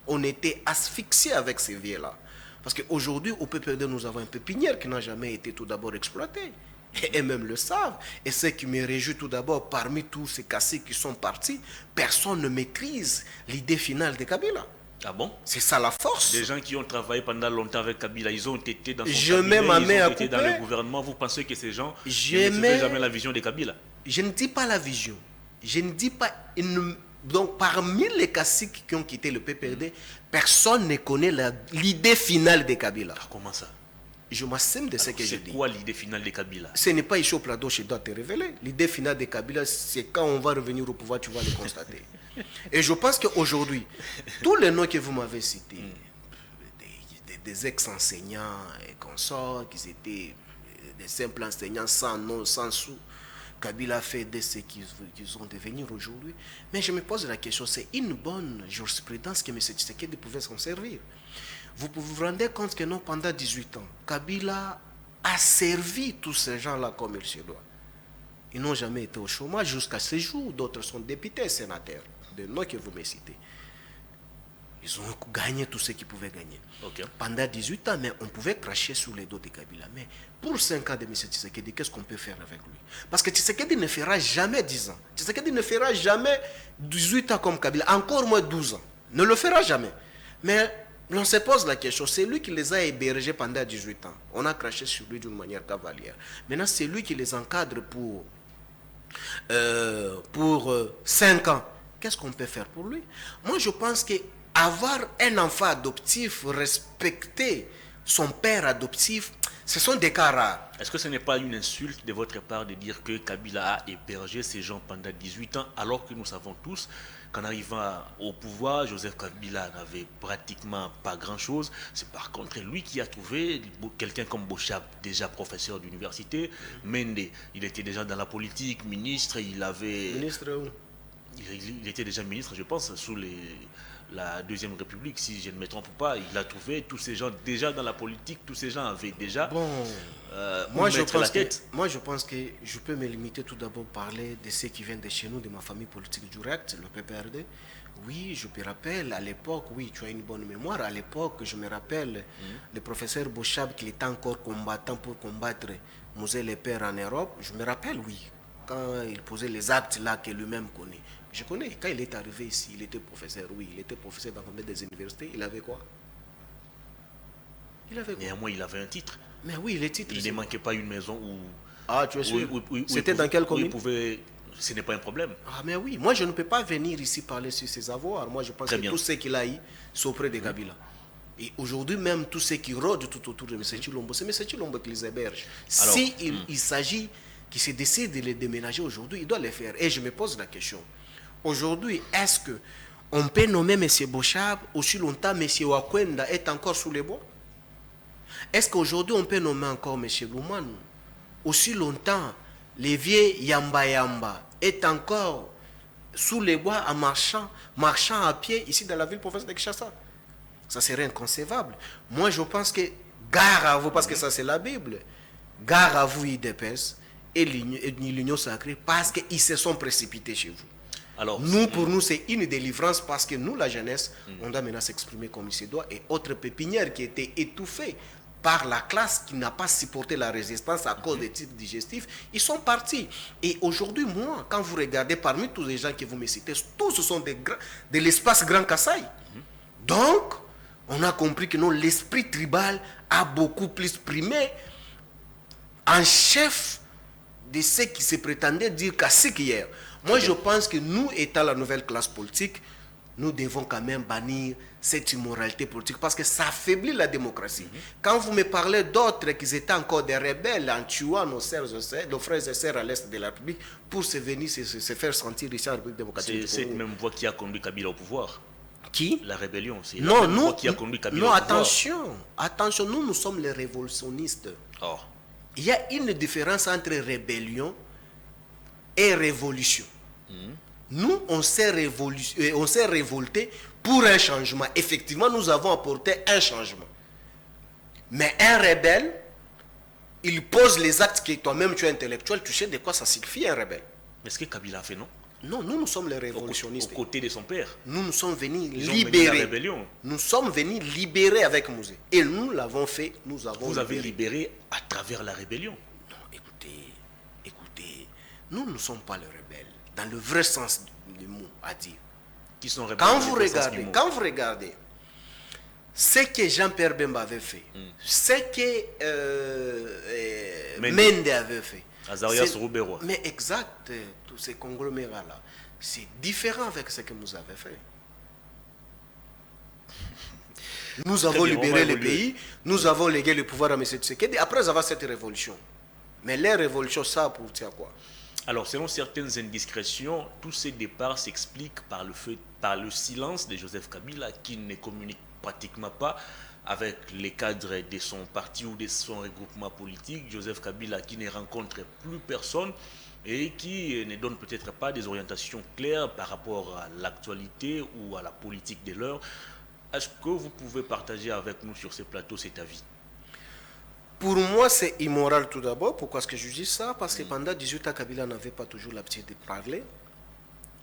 Speaker 3: on était asphyxiés avec ces vieux-là. Parce qu'aujourd'hui, au PPRD, nous avons une pépinière qui n'a jamais été tout d'abord exploitée. Et même le savent. Et ce qui me réjouit tout d'abord, parmi tous ces caciques qui sont partis, personne ne maîtrise l'idée finale de Kabila.
Speaker 2: Ah bon?
Speaker 3: C'est ça la force.
Speaker 2: Des gens qui ont travaillé pendant longtemps avec Kabila, ils ont été dans son
Speaker 3: Je
Speaker 2: cabinet,
Speaker 3: mets ma
Speaker 2: ils
Speaker 3: main
Speaker 2: ont
Speaker 3: à
Speaker 2: été dans
Speaker 3: couper.
Speaker 2: le gouvernement. Vous pensez que ces gens ne
Speaker 3: Je
Speaker 2: maîtrisaient
Speaker 3: mets-
Speaker 2: jamais la vision de Kabila?
Speaker 3: Je ne dis pas la vision. Je ne dis pas... Donc, parmi les caciques qui ont quitté le PPRD, personne ne connaît l'idée finale de Kabila.
Speaker 2: Ah, comment ça?
Speaker 3: Je m'assime de ce
Speaker 2: Alors,
Speaker 3: que je
Speaker 2: c'est
Speaker 3: dis.
Speaker 2: quoi l'idée finale de Kabila?
Speaker 3: Ce n'est pas ici au plateau, je dois te révéler. L'idée finale de Kabila, c'est quand on va revenir au pouvoir, tu vas le constater. Et je pense qu'aujourd'hui, tous les noms que vous m'avez cités, des ex-enseignants et consorts, qui étaient des simples enseignants sans nom, sans sous, Kabila a fait de ce qu'ils ont devenir aujourd'hui. Mais je me pose la question, c'est une bonne jurisprudence que M. Tshisekedi pouvait s'en servir. Vous vous rendez compte que non, pendant 18 ans, Kabila a servi tous ces gens-là comme il se doit. Ils n'ont jamais été au chômage jusqu'à ce jour. D'autres sont députés, sénateurs, de noms que vous me citez. Ils ont gagné tout ce qu'ils pouvaient gagner.
Speaker 2: Ok.
Speaker 3: Pendant 18 ans, mais on pouvait cracher sous les dos de Kabila. Mais pour 5 ans de M. Tshisekedi, qu'est-ce qu'on peut faire avec lui? Parce que Tshisekedi ne fera jamais 10 ans. Tshisekedi ne fera jamais 18 ans comme Kabila, encore moins 12 ans. Ne le fera jamais. Mais on se pose la question, c'est lui qui les a hébergés pendant 18 ans. On a craché sur lui d'une manière cavalière. Maintenant, c'est lui qui les encadre pour 5 ans. Qu'est-ce qu'on peut faire pour lui? Moi, je pense qu'avoir un enfant adoptif, respecter son père adoptif, ce sont des cas rares.
Speaker 2: Est-ce que ce n'est pas une insulte de votre part de dire que Kabila a hébergé ces gens pendant 18 ans, alors que nous savons tous qu'en arrivant au pouvoir, Joseph Kabila n'avait pratiquement pas grand-chose. C'est par contre lui qui a trouvé quelqu'un comme Bochab, déjà professeur d'université. Mende, il était déjà dans la politique, ministre, il avait...
Speaker 3: Ministre où?
Speaker 2: Il était déjà ministre, je pense, sous la Deuxième République, si je ne me trompe pas. Il a trouvé tous ces gens déjà dans la politique, tous ces gens avaient déjà
Speaker 3: Moi,
Speaker 2: où mettre la tête.
Speaker 3: moi, je pense que je peux me limiter tout d'abord à parler de ceux qui viennent de chez nous, de ma famille politique directe, le PPRD. Oui, je me rappelle, à l'époque, oui, tu as une bonne mémoire, à l'époque, je me rappelle, le professeur Bochab, qui était encore combattant pour combattre Moselle et Père en Europe, je me rappelle, oui, quand il posait les actes là que lui-même connaît. Je connais, quand il est arrivé ici, il était professeur, oui, il était professeur dans combien des universités, il avait quoi? Il avait quoi?
Speaker 2: Néanmoins, il avait un titre.
Speaker 3: Mais oui, les titres.
Speaker 2: Il ne manquait pas une maison où...
Speaker 3: Ah, tu es sûr? C'était dans quelle commune?
Speaker 2: Ce n'est pas un problème.
Speaker 3: Ah, mais oui, moi je ne peux pas venir ici parler sur ses avoirs. Moi je pense
Speaker 2: Très
Speaker 3: que
Speaker 2: bien.
Speaker 3: tout ce qu'il a eu, c'est auprès de Kabila. Et aujourd'hui, même tous ceux qui rôdent tout autour de M. Chilombo, c'est M. Chilombo qui les héberge.
Speaker 2: Alors,
Speaker 3: Si il s'agit qu'il se décide de les déménager aujourd'hui, il doit les faire. Et je me pose la question. Aujourd'hui, est-ce qu'on peut nommer M. Bochab aussi longtemps M. Wakwenda est encore sous les bois? Est-ce qu'aujourd'hui on peut nommer encore M. Louman aussi longtemps les vieux Yamba Yamba est encore sous les bois en marchant à pied ici dans la ville province de Kinshasa? Ça serait inconcevable. Moi je pense que gare à vous, parce que ça c'est la Bible, gare à vous IDPS et l'Union sacrée, parce qu'ils se sont précipités chez vous.
Speaker 2: Alors,
Speaker 3: nous, pour nous, c'est une délivrance parce que nous, la jeunesse, on doit maintenant s'exprimer comme il se doit. Et autres pépinières qui étaient étouffées par la classe qui n'a pas supporté la résistance à cause des titres digestifs, ils sont partis. Et aujourd'hui, moi, quand vous regardez parmi tous les gens que vous me citez, tous ce sont de l'espace Grand Kassai. Donc, on a compris que non, l'esprit tribal a beaucoup plus primé en chef de ceux qui se prétendaient dire cacique hier. Moi, je pense que nous, étant la nouvelle classe politique, nous devons quand même bannir cette immoralité politique parce que ça affaiblit la démocratie. Quand vous me parlez d'autres qui étaient encore des rebelles en tuant nos frères et sœurs à l'est de la République pour se venir se faire sentir ici en République démocratique.
Speaker 2: C'est cette même voie qui a conduit Kabila au pouvoir.
Speaker 3: Qui?
Speaker 2: La rébellion, c'est
Speaker 3: non,
Speaker 2: la même
Speaker 3: nous,
Speaker 2: voie qui a conduit Kabila
Speaker 3: non,
Speaker 2: au pouvoir.
Speaker 3: attention, nous sommes les révolutionnistes.
Speaker 2: Oh.
Speaker 3: Il y a une différence entre rébellion et révolution. Nous, on s'est révolté pour un changement. Effectivement, nous avons apporté un changement. Mais un rebelle, il pose les actes que toi-même tu es intellectuel, tu sais de quoi ça signifie un rebelle.
Speaker 2: Mais ce que Kabila a fait, non?
Speaker 3: Non, nous sommes les révolutionnistes.
Speaker 2: Aux côtés de son père.
Speaker 3: Nous sommes venus
Speaker 2: Ils ont
Speaker 3: libérer.
Speaker 2: mené la rébellion.
Speaker 3: Nous sommes venus libérer avec Mouzé. Et nous l'avons fait, nous avons
Speaker 2: Vous avez libéré à travers la rébellion.
Speaker 3: Non, écoutez, nous ne sommes pas les rebelles, dans le vrai sens du mot à dire.
Speaker 2: Qui sont rebelles
Speaker 3: Quand
Speaker 2: dans
Speaker 3: vous
Speaker 2: le sens du mot.
Speaker 3: regardez ce que Jean-Pierre Bemba avait fait, ce que Mende avait fait,
Speaker 2: Azarias Rouberois.
Speaker 3: mais exact, tous ces conglomérats-là, c'est différent avec ce que vous avez fait. Nous avons libéré le pays, nous avons légué le pouvoir à M. Tshisekedi après avoir cette révolution. Mais les révolutions, ça apporte à quoi?
Speaker 2: Alors, selon certaines indiscrétions, tous ces départs s'expliquent par le silence de Joseph Kabila qui ne communique pratiquement pas avec les cadres de son parti ou de son regroupement politique. Joseph Kabila qui ne rencontre plus personne et qui ne donne peut-être pas des orientations claires par rapport à l'actualité ou à la politique de l'heure. Est-ce que vous pouvez partager avec nous sur ce plateau cet avis?
Speaker 3: Pour moi, c'est immoral tout d'abord. Pourquoi est-ce que je dis ça? Parce que pendant 18 ans, Kabila n'avait pas toujours l'habitude de parler.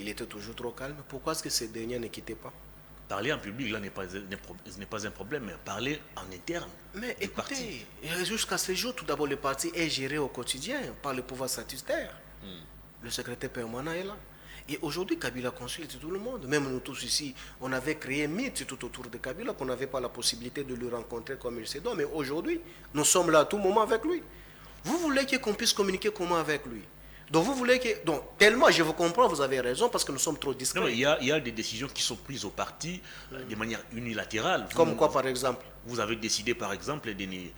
Speaker 3: Il était toujours trop calme. Pourquoi est-ce que ces derniers ne quittaient pas?
Speaker 2: Parler en public, là, n'est pas un problème, mais parler en interne.
Speaker 3: Mais écoutez, jusqu'à ce jour, tout d'abord, le parti est géré au quotidien par le pouvoir statutaire. Le secrétaire permanent est là. Et aujourd'hui, Kabila consulte tout le monde. Même nous tous ici, on avait créé un mythe tout autour de Kabila, qu'on n'avait pas la possibilité de le rencontrer comme il se doit. Mais aujourd'hui, nous sommes là à tout moment avec lui. Vous voulez qu'on puisse communiquer comment avec lui? Donc vous voulez que... Donc, tellement, je vous comprends, vous avez raison, parce que nous sommes trop discrets.
Speaker 2: Non, il y a des décisions qui sont prises au parti de manière unilatérale.
Speaker 3: Comme quoi, par exemple?
Speaker 2: Vous avez décidé, par exemple, de ne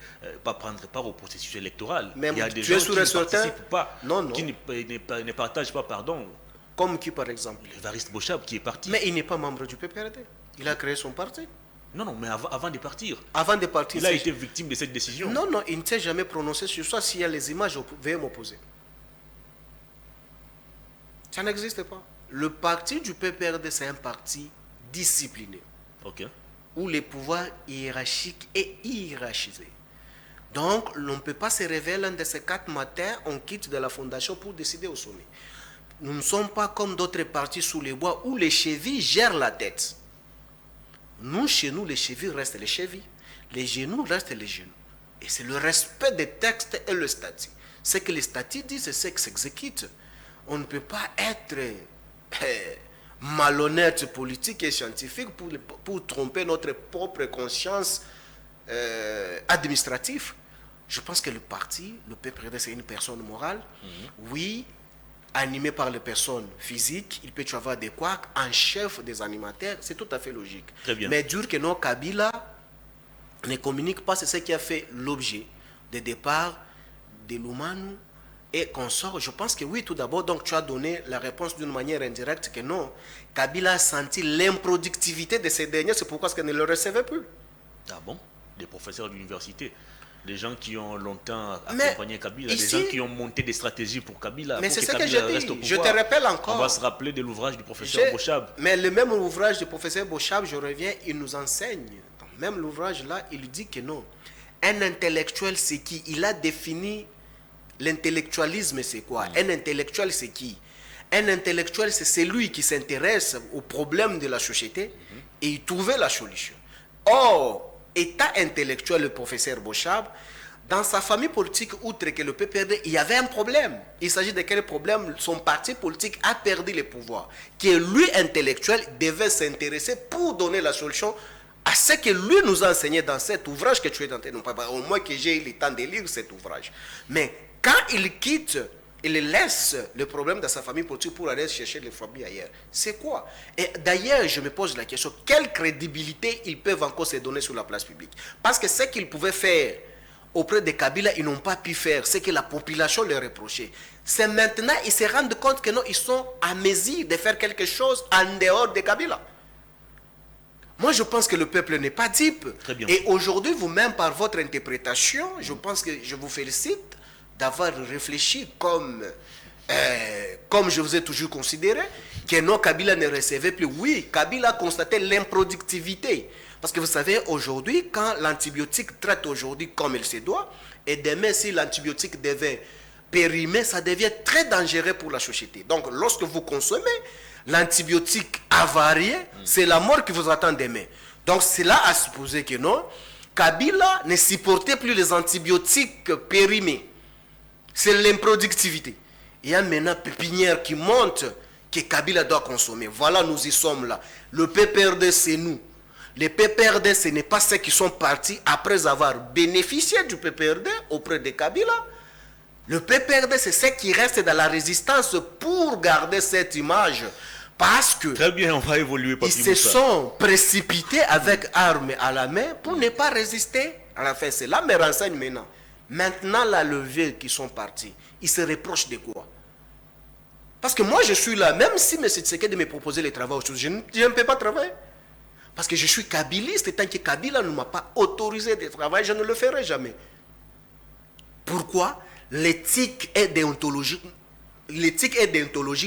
Speaker 2: pas prendre part au processus électoral.
Speaker 3: Même
Speaker 2: il y a des
Speaker 3: tu es
Speaker 2: gens
Speaker 3: sûr
Speaker 2: qui
Speaker 3: et
Speaker 2: ne
Speaker 3: certain?
Speaker 2: participent pas,
Speaker 3: Non.
Speaker 2: qui ne partagent pas, pardon.
Speaker 3: Comme qui, par exemple?
Speaker 2: Évariste Bochab qui est parti.
Speaker 3: Mais il n'est pas membre du PPRD. Il a créé son parti.
Speaker 2: Non, mais avant de partir.
Speaker 3: Avant de partir,
Speaker 2: il a été victime de cette décision.
Speaker 3: Non, il ne s'est jamais prononcé sur ça. S'il y a les images, veuillez m'opposer. Ça n'existe pas. Le parti du PPRD, c'est un parti discipliné.
Speaker 2: Ok.
Speaker 3: Où les pouvoirs hiérarchiques est hiérarchisé. Donc, on ne peut pas se réveiller l'un de ces 4 matins, on quitte de la fondation pour décider au sommet. Nous ne sommes pas comme d'autres partis sous les bois où les chevilles gèrent la tête. Nous, chez nous, les chevilles restent les chevilles. Les genoux restent les genoux. Et c'est le respect des textes et le statut. Ce que les statuts disent, c'est ce qui s'exécute. On ne peut pas être malhonnête politique et scientifique pour tromper notre propre conscience administrative. Je pense que le parti, le PPRD, c'est une personne morale. Oui, animé par les personnes physiques, il peut y avoir des couacs en chef des animateurs, c'est tout à fait logique.
Speaker 2: Très bien.
Speaker 3: Mais dire que non, Kabila ne communique pas, c'est ce qui a fait l'objet des départs de Lumanu et consorts. Je pense que oui, tout d'abord, donc tu as donné la réponse d'une manière indirecte que non. Kabila a senti l'improductivité de ces derniers, c'est pourquoi il ne le recevait plus.
Speaker 2: Ah bon? Des professeurs d'université, des gens qui ont longtemps accompagné Kabila, des gens qui ont monté des stratégies pour Kabila.
Speaker 3: Mais c'est ce que
Speaker 2: Kabila
Speaker 3: j'ai
Speaker 2: reste au
Speaker 3: dit. Je
Speaker 2: pouvoir.
Speaker 3: te rappelle encore.
Speaker 2: On va se rappeler de l'ouvrage du professeur Bochab.
Speaker 3: Mais le même ouvrage du professeur Bochab, je reviens, il nous enseigne. Même l'ouvrage là, il dit que non. Un intellectuel, c'est qui? Il a défini l'intellectualisme, c'est quoi? Un intellectuel, c'est qui? Un intellectuel, c'est celui qui s'intéresse aux problèmes de la société et y trouver la solution. Or, état intellectuel, le professeur Bochab, dans sa famille politique, outre que le PPRD, il y avait un problème. Il s'agit de quel problème? Son parti politique a perdu le pouvoir. Que lui, intellectuel, devait s'intéresser pour donner la solution à ce que lui nous a enseigné dans cet ouvrage que tu es en train de nous parler. Au moins que j'ai eu le temps de lire cet ouvrage. Mais quand il quitte, il laisse le problème de sa famille politique pour aller chercher les familles ailleurs. C'est quoi? Et d'ailleurs, je me pose la question, quelle crédibilité ils peuvent encore se donner sur la place publique? Parce que ce qu'ils pouvaient faire auprès de Kabila, ils n'ont pas pu faire ce que la population leur reprochait. C'est maintenant ils se rendent compte que non, ils sont à mesure de faire quelque chose en dehors de Kabila. Moi, je pense que le peuple n'est pas dupe.
Speaker 2: Très bien.
Speaker 3: Et aujourd'hui, vous-même, par votre interprétation, je pense que je vous félicite d'avoir réfléchi comme je vous ai toujours considéré, que non, Kabila ne recevait plus. Oui, Kabila a constaté l'improductivité. Parce que vous savez, aujourd'hui, quand l'antibiotique traite aujourd'hui comme il se doit, et demain, si l'antibiotique devait périmer, ça devient très dangereux pour la société. Donc, lorsque vous consommez l'antibiotique avarié, c'est la mort qui vous attend demain. Donc, c'est là à supposer que non, Kabila ne supportait plus les antibiotiques périmés. C'est l'improductivité. Il y a maintenant pépinière qui monte que Kabila doit consommer. Voilà, nous y sommes là. Le PPRD, c'est nous. Les PPRD, ce n'est pas ceux qui sont partis après avoir bénéficié du PPRD auprès de Kabila. Le PPRD, c'est ceux qui restent dans la résistance pour garder cette image. Parce que
Speaker 2: très bien, on va évoluer.
Speaker 3: Ils se sont précipités avec armes à la main pour ne pas résister à la fin. C'est là mes renseignes maintenant. Maintenant, la levée qui sont partis, ils se reprochent de quoi? Parce que moi, je suis là, même si M. Tshisekedi me proposait les travaux, je ne peux pas travailler. Parce que je suis kabiliste, et tant que Kabila ne m'a pas autorisé de travailler, je ne le ferai jamais. Pourquoi? L'éthique et déontologie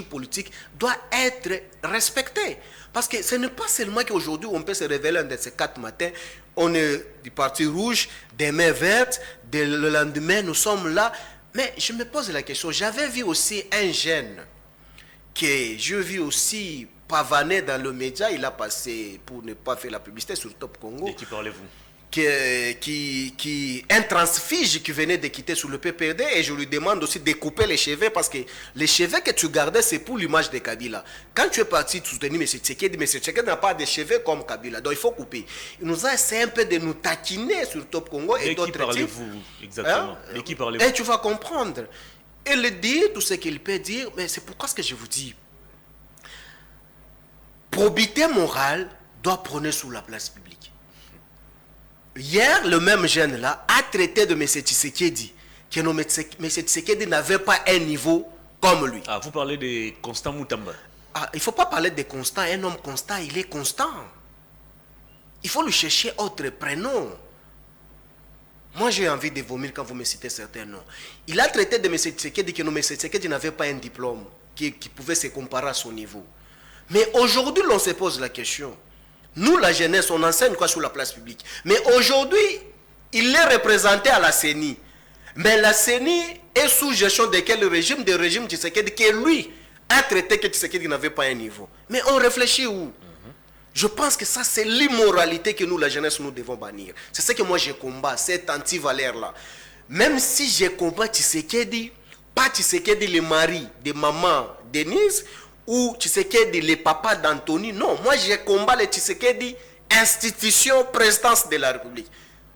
Speaker 3: politique doit être respectée. Parce que ce n'est pas seulement qu'aujourd'hui on peut se révéler un de ces 4 matins, on est du parti rouge, des mains vertes, le lendemain nous sommes là. Mais je me pose la question, j'avais vu aussi un jeune que je vis aussi pavané dans le média, il a passé, pour ne pas faire la publicité, sur Top Congo.
Speaker 2: De qui parlez-vous?
Speaker 3: Un transfige qui venait de quitter sur le PPRD, et je lui demande aussi de couper les cheveux, parce que les cheveux que tu gardais, c'est pour l'image de Kabila. Quand tu es parti soutenir M. Tshisekedi, M. Tshisekedi n'a pas de cheveux comme Kabila, donc il faut couper. Il nous a essayé un peu de nous taquiner sur Top Congo et d'autres types.
Speaker 2: De qui parlez-vous exactement? De qui parlez-vous?
Speaker 3: Et tu vas comprendre. Il dit tout ce qu'il peut dire, mais c'est pourquoi ce que je vous dis. Probité morale doit prôner sur la place publique. Hier, le même jeune-là a traité de M. Tshisekedi, que M. Tshisekedi n'avait pas un niveau comme lui.
Speaker 2: Ah, vous parlez de Constant Moutamba.
Speaker 3: Ah, il ne faut pas parler de Constant. Un homme constant, il est constant. Il faut lui chercher autre prénom. Moi, j'ai envie de vomir quand vous me citez certains noms. Il a traité de M. Tshisekedi que M. Tshisekedi n'avait pas un diplôme qui pouvait se comparer à son niveau. Mais aujourd'hui, l'on se pose la question. Nous, la jeunesse, on enseigne quoi sur la place publique? Mais aujourd'hui, il est représenté à la CENI. Mais la CENI est sous gestion de quel régime? De régime Tshisekedi, que lui a traité que Tshisekedi n'avait pas un niveau. Mais on réfléchit où? Je pense que ça, c'est l'immoralité que nous, la jeunesse, nous devons bannir. C'est ce que moi, je combats, cette anti-valeur-là. Même si je combats Tshisekedi, pas Tshisekedi, le mari de maman Denise, ou Tshisekedi, le papa d'Anthony. Non, moi je combats le Tshisekedi, institution, présidence de la République,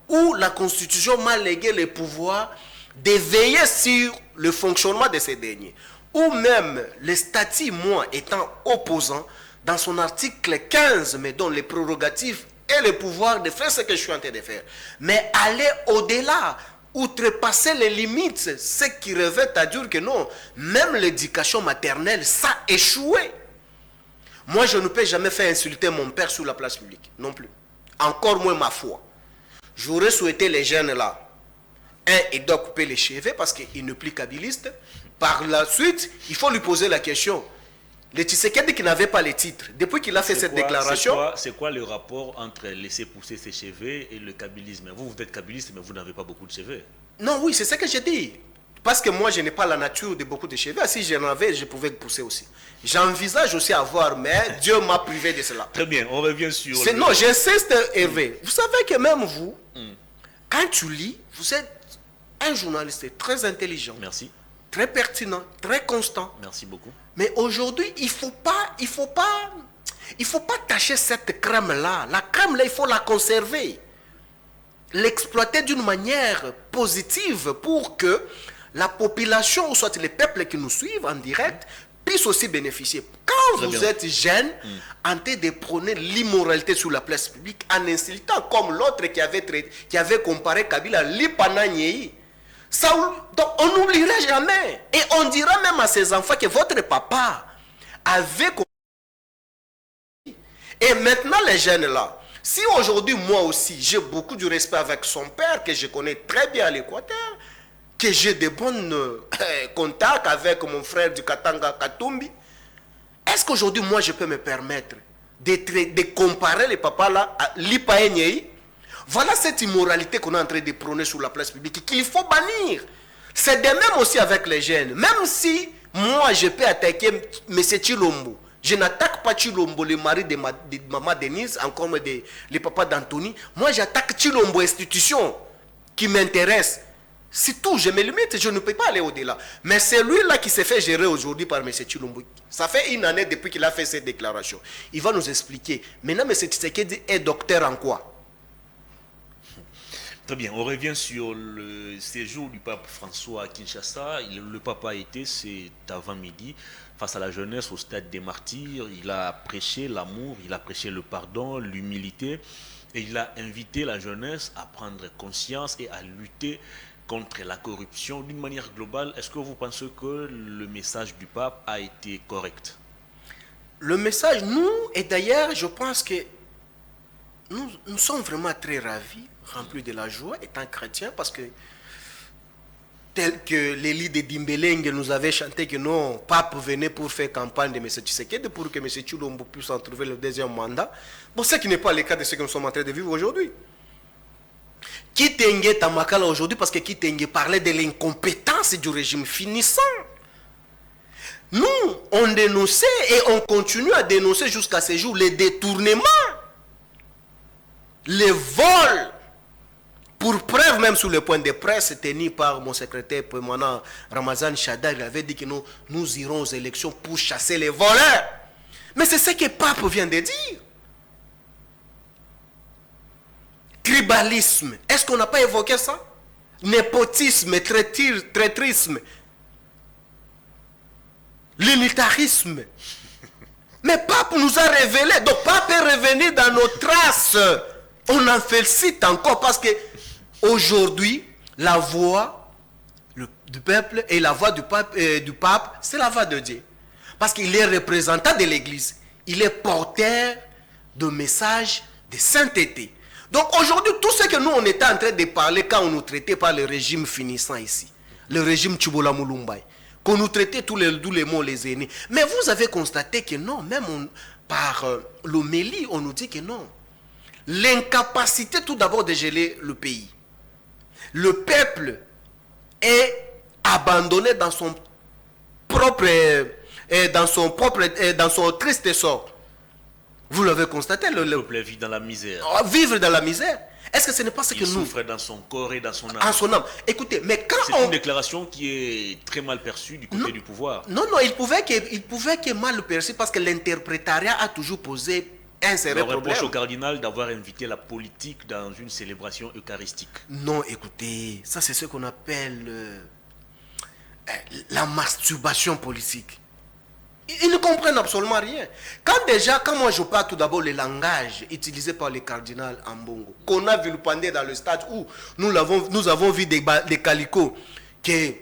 Speaker 3: où la Constitution m'a légué le pouvoir de veiller sur le fonctionnement de ces derniers. Ou même le statut, moi, étant opposant, dans son article 15, me donne les prérogatives et le pouvoir de faire ce que je suis en train de faire. Mais aller au-delà, outrepasser les limites, ce qui revêt à dire que non, même l'éducation maternelle, ça a échoué. Moi, je ne peux jamais faire insulter mon père sur la place publique, non plus. Encore moins ma foi. J'aurais souhaité les jeunes là. Un, il doit couper les cheveux parce qu'il n'est plus kabiliste. Par la suite, il faut lui poser la question. Le Tshisekedi qui n'avait pas les titres, depuis qu'il a fait cette déclaration...
Speaker 2: C'est quoi le rapport entre laisser pousser ses cheveux et le kabilisme? Vous êtes kabiliste, mais vous n'avez pas beaucoup de cheveux.
Speaker 3: Non, oui, c'est ce que j'ai dit. parce que moi, je n'ai pas la nature de beaucoup de cheveux. Si j'en avais, je pouvais pousser aussi. J'envisage aussi avoir, mais Dieu m'a privé de cela.
Speaker 2: Très bien, on revient sur...
Speaker 3: Non, j'insiste, Hervé. Vous savez que même vous, quand tu lis, vous êtes un journaliste très intelligent.
Speaker 2: Merci.
Speaker 3: Très pertinent, très constant.
Speaker 2: Merci beaucoup.
Speaker 3: Mais aujourd'hui, il faut pas tâcher cette crème-là. La crème-là, il faut la conserver. L'exploiter d'une manière positive pour que la population, ou soit les peuples qui nous suivent en direct, puissent aussi bénéficier. Quand vous êtes jeune, en train de prôner l'immoralité sur la place publique, en insultant comme l'autre qui avait comparé Kabila à Lipananyei, donc on n'oubliera jamais. Et on dira même à ses enfants que votre papa avait... Et maintenant les jeunes là, si aujourd'hui moi aussi j'ai beaucoup de respect avec son père, que je connais très bien à l'Équateur, que j'ai de bons contacts avec mon frère du Katanga Katumbi, est-ce qu'aujourd'hui moi je peux me permettre de comparer les papas là à Lipaenyei? Voilà cette immoralité qu'on est en train de prôner sur la place publique, qu'il faut bannir. C'est de même aussi avec les jeunes. Même si moi je peux attaquer M. Chilombo, je n'attaque pas Chilombo, le mari de maman Denise, encore le papa d'Anthony. Moi j'attaque Chilombo, institution qui m'intéresse. C'est tout, je me limite, je ne peux pas aller au-delà. Mais c'est lui-là qui s'est fait gérer aujourd'hui par M. Chilombo. Ça fait une année depuis qu'il a fait cette déclaration. Il va nous expliquer. Maintenant, M. Tshisekedi est docteur en quoi?
Speaker 2: Très bien, on revient sur le séjour du pape François à Kinshasa. Le pape a été, c'est avant-midi, face à la jeunesse au stade des martyrs. Il a prêché l'amour, il a prêché le pardon, l'humilité. Et il a invité la jeunesse à prendre conscience et à lutter contre la corruption. D'une manière globale, est-ce que vous pensez que le message du pape a été correct?
Speaker 3: Le message, nous, et d'ailleurs, je pense que nous sommes vraiment très ravis, remplis de la joie, étant chrétiens, parce que tel que l'élite de Dimbelenge nous avait chanté que non, pape venait pour faire campagne de M. Tshisekedi, pour que M. Chilombo puisse en trouver le deuxième mandat. Bon, ce qui n'est pas le cas de ce que nous sommes en train de vivre aujourd'hui. Kitenge Tamakala aujourd'hui, parce que Kitenge parlait de l'incompétence du régime finissant. Nous, on dénonçait et on continue à dénoncer jusqu'à ce jour les détournements, les vols. Pour preuve, même sur le point de presse tenu par mon secrétaire permanent Ramazan Chadar, il avait dit que nous irons aux élections pour chasser les voleurs. Mais c'est ce que le pape vient de dire. Tribalisme, est-ce qu'on n'a pas évoqué ça? Népotisme, traîtrisme, l'unitarisme. Mais pape nous a révélé, donc pape est revenu dans nos traces. On en félicite encore parce que aujourd'hui, la voix du peuple et la voix du pape, c'est la voix de Dieu. Parce qu'il est représentant de l'Église. Il est porteur de messages de sainteté. Donc aujourd'hui, tout ce que nous, on était en train de parler quand on nous traitait par le régime finissant ici, le régime Tchibola Moulumbaï, qu'on nous traitait tous les mots, les aînés. Mais vous avez constaté que non, même par l'homélie, on nous dit que non. L'incapacité tout d'abord de gérer le pays. Le peuple est abandonné dans son triste sort. Vous l'avez constaté,
Speaker 2: le peuple vit dans la misère.
Speaker 3: Vivre dans la misère. Est-ce que ce n'est pas ce que nous...
Speaker 2: Il souffre dans son corps et dans son âme.
Speaker 3: En son âme. Écoutez, mais quand
Speaker 2: c'est une déclaration qui est très mal perçue du côté du pouvoir.
Speaker 3: Non, il pouvait que mal perçu parce que l'interprétariat a toujours posé un sérieux problème.
Speaker 2: On reproche au cardinal d'avoir invité la politique dans une célébration eucharistique.
Speaker 3: Non, écoutez, ça c'est ce qu'on appelle la masturbation politique. Ils ne comprennent absolument rien. Quand moi je parle tout d'abord le langage utilisé par le cardinal Ambongo, qu'on a vu le pandé dans le stade où nous avons vu des calicots que...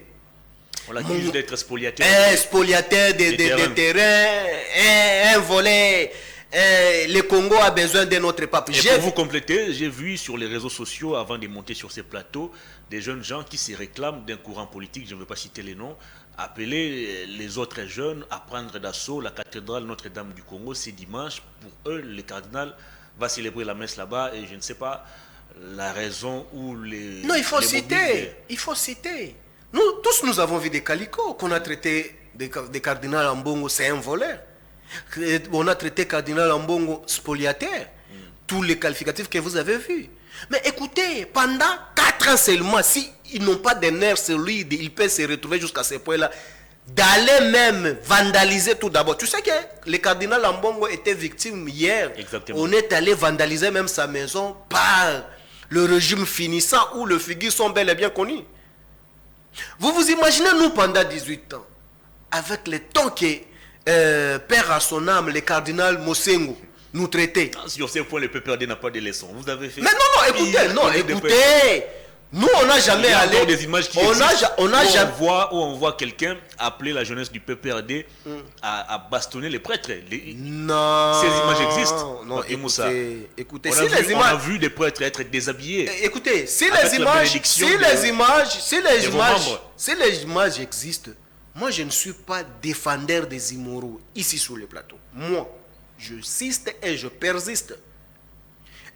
Speaker 2: On l'accuse d'être spoliateur.
Speaker 3: Spoliateur des terrains, un volet. Le Congo a besoin de notre pape.
Speaker 2: Et pour vous compléter, j'ai vu sur les réseaux sociaux, avant de monter sur ces plateaux, des jeunes gens qui se réclament d'un courant politique, je ne veux pas citer les noms, appeler les autres jeunes à prendre d'assaut la cathédrale Notre-Dame du Congo. C'est dimanche. Pour eux, le cardinal va célébrer la messe là-bas et je ne sais pas la raison ou les...
Speaker 3: Non, il faut citer. Nous, tous, nous avons vu des calicots qu'on a traité des cardinals Ambongo, c'est un voleur. On a traité cardinal Ambongo spoliataire. Tous les qualificatifs que vous avez vus. Mais écoutez, pendant 4 ans seulement, s'ils n'ont pas de nerfs solides, ils peuvent se retrouver jusqu'à ce point-là, d'aller même vandaliser tout d'abord. Tu sais que le cardinal Ambongo était victime hier.
Speaker 2: Exactement.
Speaker 3: On est allé vandaliser même sa maison par le régime finissant où les figures sont bel et bien connues. Vous vous imaginez, nous, pendant 18 ans, avec le temps que père à son âme, le cardinal Mosengo, nous traitait.
Speaker 2: Sur ce point, le PPRD n'a pas de leçons. Vous avez fait.
Speaker 3: Mais non, écoutez. Nous, on n'a jamais allé.
Speaker 2: Des images qui on voit quelqu'un appeler la jeunesse du PPRD à bastonner les prêtres.
Speaker 3: Non.
Speaker 2: Ces images existent.
Speaker 3: Non, écoutez,
Speaker 2: on a vu des prêtres être déshabillés.
Speaker 3: Écoutez, si les images existent, moi, je ne suis pas défendeur des immoraux ici sur le plateau. Moi, j'insiste et je persiste.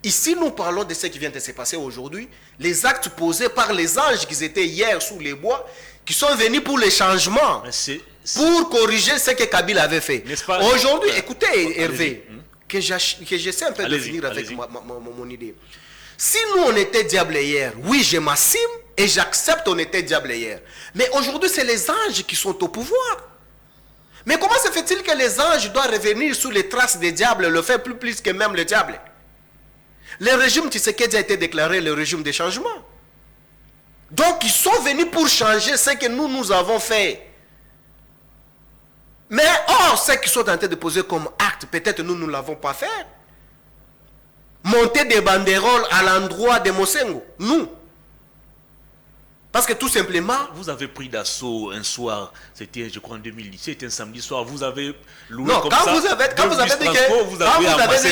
Speaker 3: Ici, nous parlons de ce qui vient de se passer aujourd'hui, les actes posés par les anges qui étaient hier sous les bois, qui sont venus pour les changements, pour corriger ce que Kabila avait fait. Aujourd'hui, écoutez, Hervé, que j'essaie un peu de finir avec mon idée. Si nous, on était diable hier, oui, je m'assume et j'accepte on était diable hier. Mais aujourd'hui, c'est les anges qui sont au pouvoir. Mais comment se fait-il que les anges doivent revenir sous les traces des diables, le fait plus que même le diable? Le régime Tshisekedi a été déclaré le régime des changements. Donc, ils sont venus pour changer ce que nous avons fait. Mais, ceux qui sont en train de poser comme acte, peut-être nous ne l'avons pas fait. Monter des banderoles à l'endroit de Mosengo, nous. Parce que tout simplement...
Speaker 2: Vous avez pris d'assaut un soir, c'était je crois en 2017, un samedi soir, vous avez loué
Speaker 3: non,
Speaker 2: comme
Speaker 3: quand
Speaker 2: ça.
Speaker 3: Vous avez dit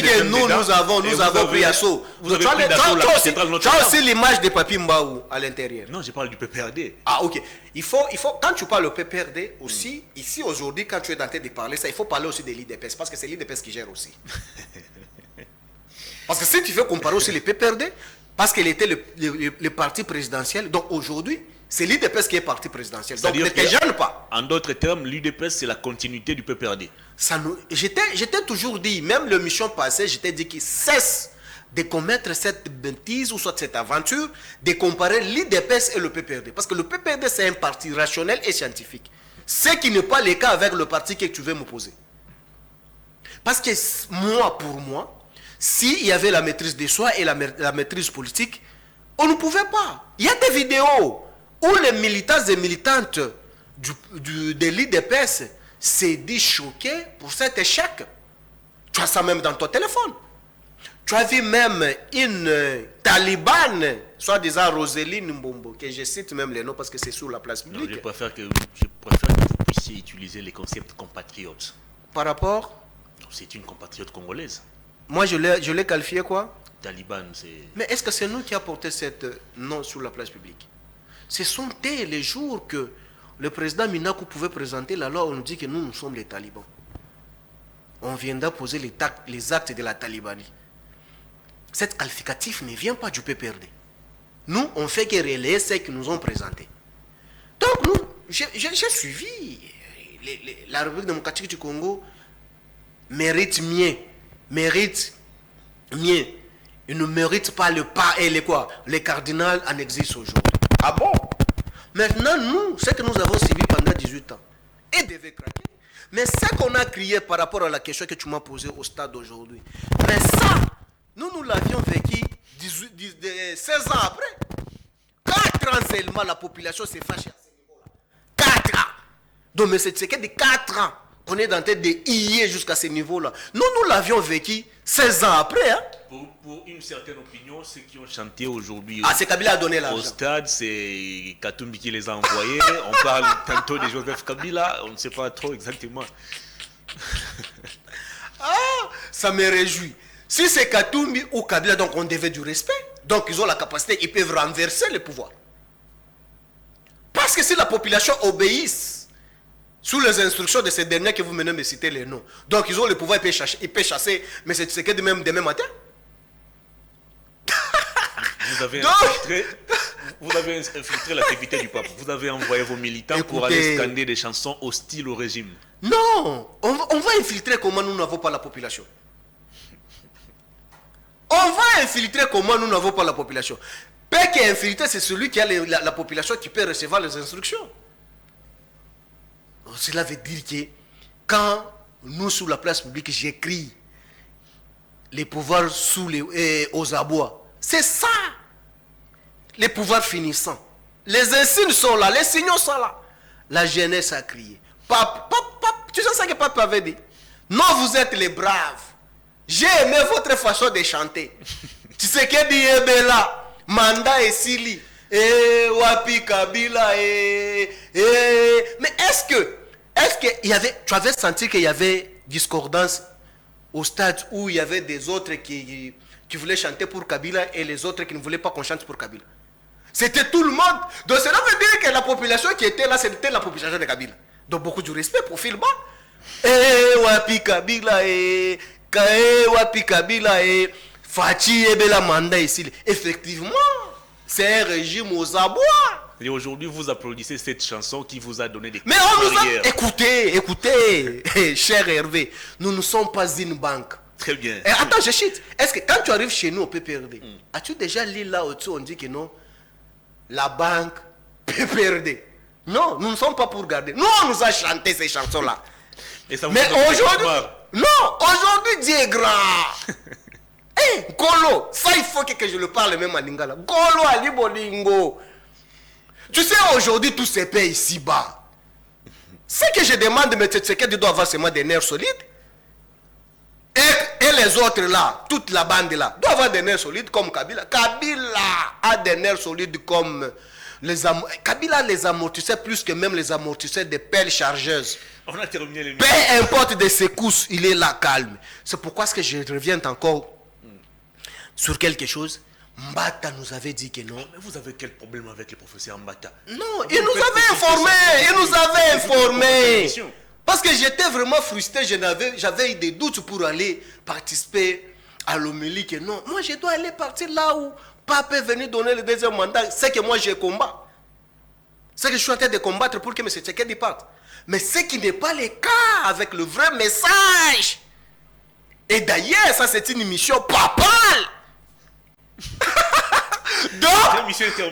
Speaker 3: que nous avons pris assaut.
Speaker 2: Vous avez pris d'assaut la cathédrale Notre-Dame.
Speaker 3: Tu as aussi l'image de Papi Mbaou à l'intérieur.
Speaker 2: Non, je parle du PPRD.
Speaker 3: Ah, ok. Il faut, quand tu parles au PPRD aussi, ici aujourd'hui, quand tu es en train de parler ça, il faut parler aussi de l'IDPS, parce que c'est l'IDPS qui gère aussi. Parce que si tu veux comparer aussi les PPRD, parce qu'il était le parti présidentiel. Donc aujourd'hui, c'est l'UDPS qui est parti présidentiel. Donc ne te gêne pas.
Speaker 2: En d'autres termes, l'UDPS, c'est la continuité du PPRD.
Speaker 3: J'étais toujours dit, même l'émission passée, j'étais dit qu'il cesse de commettre cette bêtise ou soit cette aventure de comparer l'UDPS et le PPRD. Parce que le PPRD, c'est un parti rationnel et scientifique. Ce qui n'est pas le cas avec le parti que tu veux m'opposer. Parce que pour moi, s'il y avait la maîtrise de soi et la maîtrise politique, on ne pouvait pas. Il y a des vidéos où les militants et militantes de l'IDPS s'est dit choqués pour cet échec. Tu as ça même dans ton téléphone. Tu as vu même une talibane, soi-disant Roseline Mbombo, que je cite même les noms parce que c'est sur la place publique.
Speaker 2: Non, je préfère que vous puissiez utiliser les concepts compatriotes.
Speaker 3: Par rapport?
Speaker 2: C'est une compatriote congolaise.
Speaker 3: Moi, je l'ai qualifié quoi?
Speaker 2: Taliban, c'est...
Speaker 3: Mais est-ce que c'est nous qui avons porté cette nom sur la place publique? Ce sont les jours que le président Minakou pouvait présenter la loi, on nous dit que nous sommes les talibans. On viendra poser les actes de la talibanie. Cet qualificatif ne vient pas du PPRD. Nous, on fait que relayer ce qu'ils nous ont présenté. Donc, nous, j'ai suivi la République démocratique du Congo mérite mieux. Il ne mérite pas le pas et le quoi. Les cardinals en existent aujourd'hui. Ah bon? Maintenant, nous, ce que nous avons suivi pendant 18 ans, et devait craquer. Mais ce qu'on a crié par rapport à la question que tu m'as posée au stade d'aujourd'hui, mais ça, nous l'avions vécu 16 ans après. 4 ans seulement, la population s'est fâchée à ce niveau-là. 4 ans. Donc, mais c'est que de 4 ans. On est en train de hier jusqu'à ce niveau-là. Nous l'avions vécu 16 ans après. Hein?
Speaker 2: Pour une certaine opinion, ceux qui ont chanté aujourd'hui
Speaker 3: c'est Kabila a donné l'argent.
Speaker 2: Au stade, c'est Katumbi qui les a envoyés. On parle tantôt de Joseph Kabila, on ne sait pas trop exactement.
Speaker 3: Ça me réjouit. Si c'est Katumbi ou Kabila, donc on devait du respect. Donc ils ont la capacité, ils peuvent renverser le pouvoir. Parce que si la population obéisse sous les instructions de ces derniers que vous venez de me citer les noms. Donc ils ont le pouvoir, ils peuvent chasser, mais c'est que même demain matin.
Speaker 2: Vous avez infiltré l'activité du pape. Vous avez envoyé vos militants pour aller scander des chansons hostiles au régime.
Speaker 3: Non, on va infiltrer comment nous n'avons pas la population. On va infiltrer comment nous n'avons pas la population. Père qui est infiltré, c'est celui qui a la population qui peut recevoir les instructions. Cela veut dire que quand nous, sur la place publique, j'écris les pouvoirs aux abois, c'est ça. Les pouvoirs finissants. Les insignes sont là, les signaux sont là. La jeunesse a crié. Pape, tu sais ça que Pape avait dit? Non, vous êtes les braves. J'ai aimé votre façon de chanter. Tu sais que dit Ebela, Manda et Sili, Wapi Kabila, mais est-ce que il y avait, tu avais senti qu'il y avait discordance au stade où il y avait des autres qui voulaient chanter pour Kabila et les autres qui ne voulaient pas qu'on chante pour Kabila? C'était tout le monde. Donc cela veut dire que la population qui était là, c'était la population de Kabila. Donc beaucoup de respect pour Philba. Wapi Kabila, Wapi Kabila, Fachi Ebela Manda ici. Effectivement, c'est un régime aux abois.
Speaker 2: Et aujourd'hui, vous applaudissez cette chanson qui vous a donné des...
Speaker 3: Mais on nous a... Écoutez, cher Hervé, nous ne sommes pas une banque.
Speaker 2: Très bien.
Speaker 3: Et attends, je chute. Est-ce que quand tu arrives chez nous au PPRD, as-tu déjà lu là au-dessus, on dit que non, la banque PPRD. Non, nous ne sommes pas pour garder. Nous, on nous a chanté ces chansons-là. Mais aujourd'hui, non, aujourd'hui, Dieu est grand. Golo, ça il faut que je le parle même à Lingala. Golo Ali Bolingo. Tu sais, aujourd'hui, tout se paie ici-bas. Ce que je demande, mais c'est que tu dois avoir seulement des nerfs solides. Et les autres là, toute la bande là, doit avoir des nerfs solides comme Kabila. Kabila a des nerfs solides comme Kabila a les amortisseurs plus que même les amortisseurs des pelles chargeuses.
Speaker 2: On a terminé les...
Speaker 3: Peu importe des secousses, il est là calme. C'est pourquoi ce que je reviens encore sur quelque chose. Mbata nous avait dit que non.
Speaker 2: Mais vous avez quel problème avec le professeur Mbata?
Speaker 3: Non, il nous avait informé. Parce que j'étais vraiment frustré, j'avais eu des doutes pour aller participer à l'homélie. Que non, moi je dois aller partir là où Pape est venu donner le deuxième mandat. C'est que moi je combat. C'est que je suis en train de combattre pour que M. Tshisekedi parte. Mais ce qui n'est pas le cas avec le vrai message. Et d'ailleurs, ça c'est une mission papale. Donc,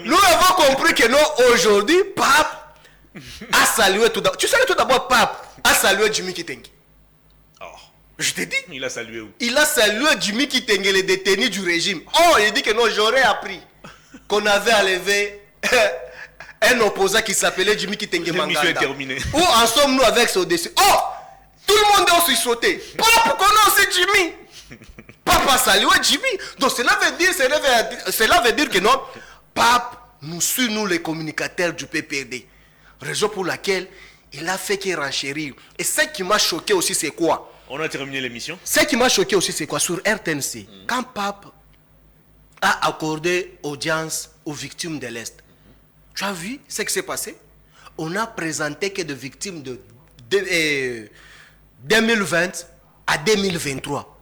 Speaker 3: nous avons compris que non, aujourd'hui, Pape a salué tout d'abord. Tu sais tout d'abord, Pape a salué Jimmy Kitenge.
Speaker 2: Oh.
Speaker 3: Je t'ai dit.
Speaker 2: Il a salué où?
Speaker 3: Il a salué Jimmy Kitenge, les détenus du régime. Oh, il dit que non, j'aurais appris qu'on avait enlevé un opposant qui s'appelait Jimmy Kitenge Manganda. Où en sommes-nous avec ce dossier? Oh, tout le monde a aussi sauté. Pape connaît aussi Jimmy. Papa salué Jimmy. Donc cela veut dire que non, Pape nous suit, nous les communicateurs du PPRD. Raison pour laquelle il a fait qu'il renchérit. Et ce qui m'a choqué aussi, c'est quoi?
Speaker 2: On a terminé l'émission.
Speaker 3: Ce qui m'a choqué aussi, c'est quoi? Sur RTNC, quand Pape a accordé audience aux victimes de l'Est, tu as vu ce qui s'est passé? On a présenté que des victimes de 2020 à 2023.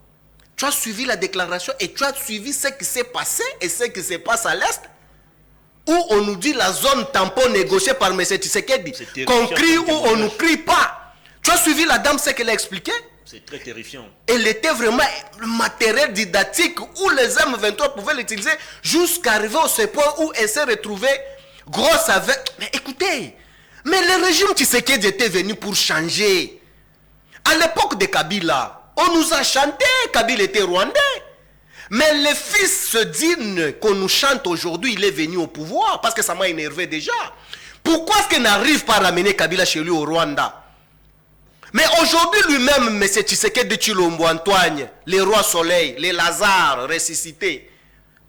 Speaker 3: Tu as suivi la déclaration et tu as suivi ce qui s'est passé et ce qui se passe à l'Est, où on nous dit la zone tampon négociée par M. Tshisekedi, qu'on crie ou on ne crie pas. Tu as suivi la dame ce qu'elle a expliqué?
Speaker 2: C'est très terrifiant.
Speaker 3: Elle était vraiment le matériel didactique où les M23 pouvaient l'utiliser jusqu'à arriver au ce point où elle s'est retrouvée grosse avec... Mais écoutez, mais le régime Tshisekedi était venu pour changer. À l'époque de Kabila, on nous a chanté, Kabila était rwandais. Mais le fils se digne qu'on nous chante aujourd'hui, il est venu au pouvoir, parce que ça m'a énervé déjà. Pourquoi est-ce qu'il n'arrive pas à ramener Kabila chez lui au Rwanda? Mais aujourd'hui lui-même, M. Tshisekedi Tshilombo Antoine, les rois soleil, les Lazare ressuscités.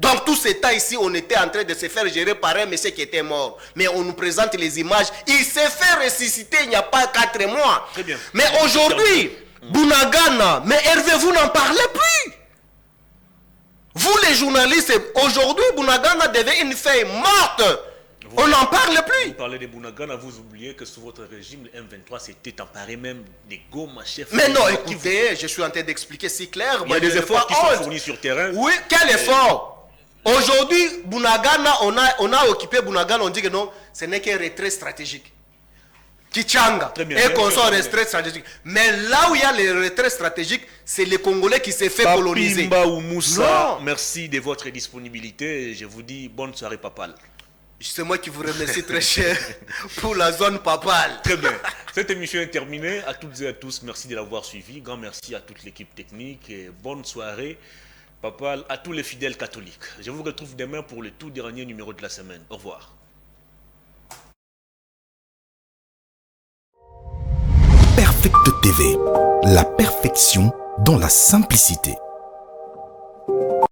Speaker 3: Donc tout ce temps ici, on était en train de se faire gérer par un monsieur qui était mort. Mais on nous présente les images, il s'est fait ressusciter il n'y a pas 4 mois.
Speaker 2: Très bien.
Speaker 3: Mais aujourd'hui... Bunagana, mais Hervé, vous n'en parlez plus. Vous les journalistes, aujourd'hui, Bunagana devient une feuille morte. On n'en parle plus.
Speaker 2: Vous parlez de Bunagana, vous oubliez que sous votre régime, le M23 s'était emparé même des Goma chefs.
Speaker 3: Mais non, écoutez, je suis en train d'expliquer si clair.
Speaker 2: Il y a des efforts qui sont fournis sur terrain.
Speaker 3: Oui, quel effort? Aujourd'hui, Bunagana, on a occupé Bunagana, on dit que non, ce n'est qu'un retrait stratégique. Kichanga, et qu'on soit en retrait stratégique. Mais là où il y a les retraits stratégiques, c'est les Congolais qui s'est fait coloniser.
Speaker 2: Papimba ou Moussa, merci de votre disponibilité. Je vous dis bonne soirée, Papal.
Speaker 3: C'est moi qui vous remercie très cher pour la zone Papal.
Speaker 2: Très bien. Cette émission est terminée. À toutes et à tous, merci de l'avoir suivi. Grand merci à toute l'équipe technique et bonne soirée, Papal, à tous les fidèles catholiques. Je vous retrouve demain pour le tout dernier numéro de la semaine. Au revoir.
Speaker 1: Perfect TV, la perfection dans la simplicité.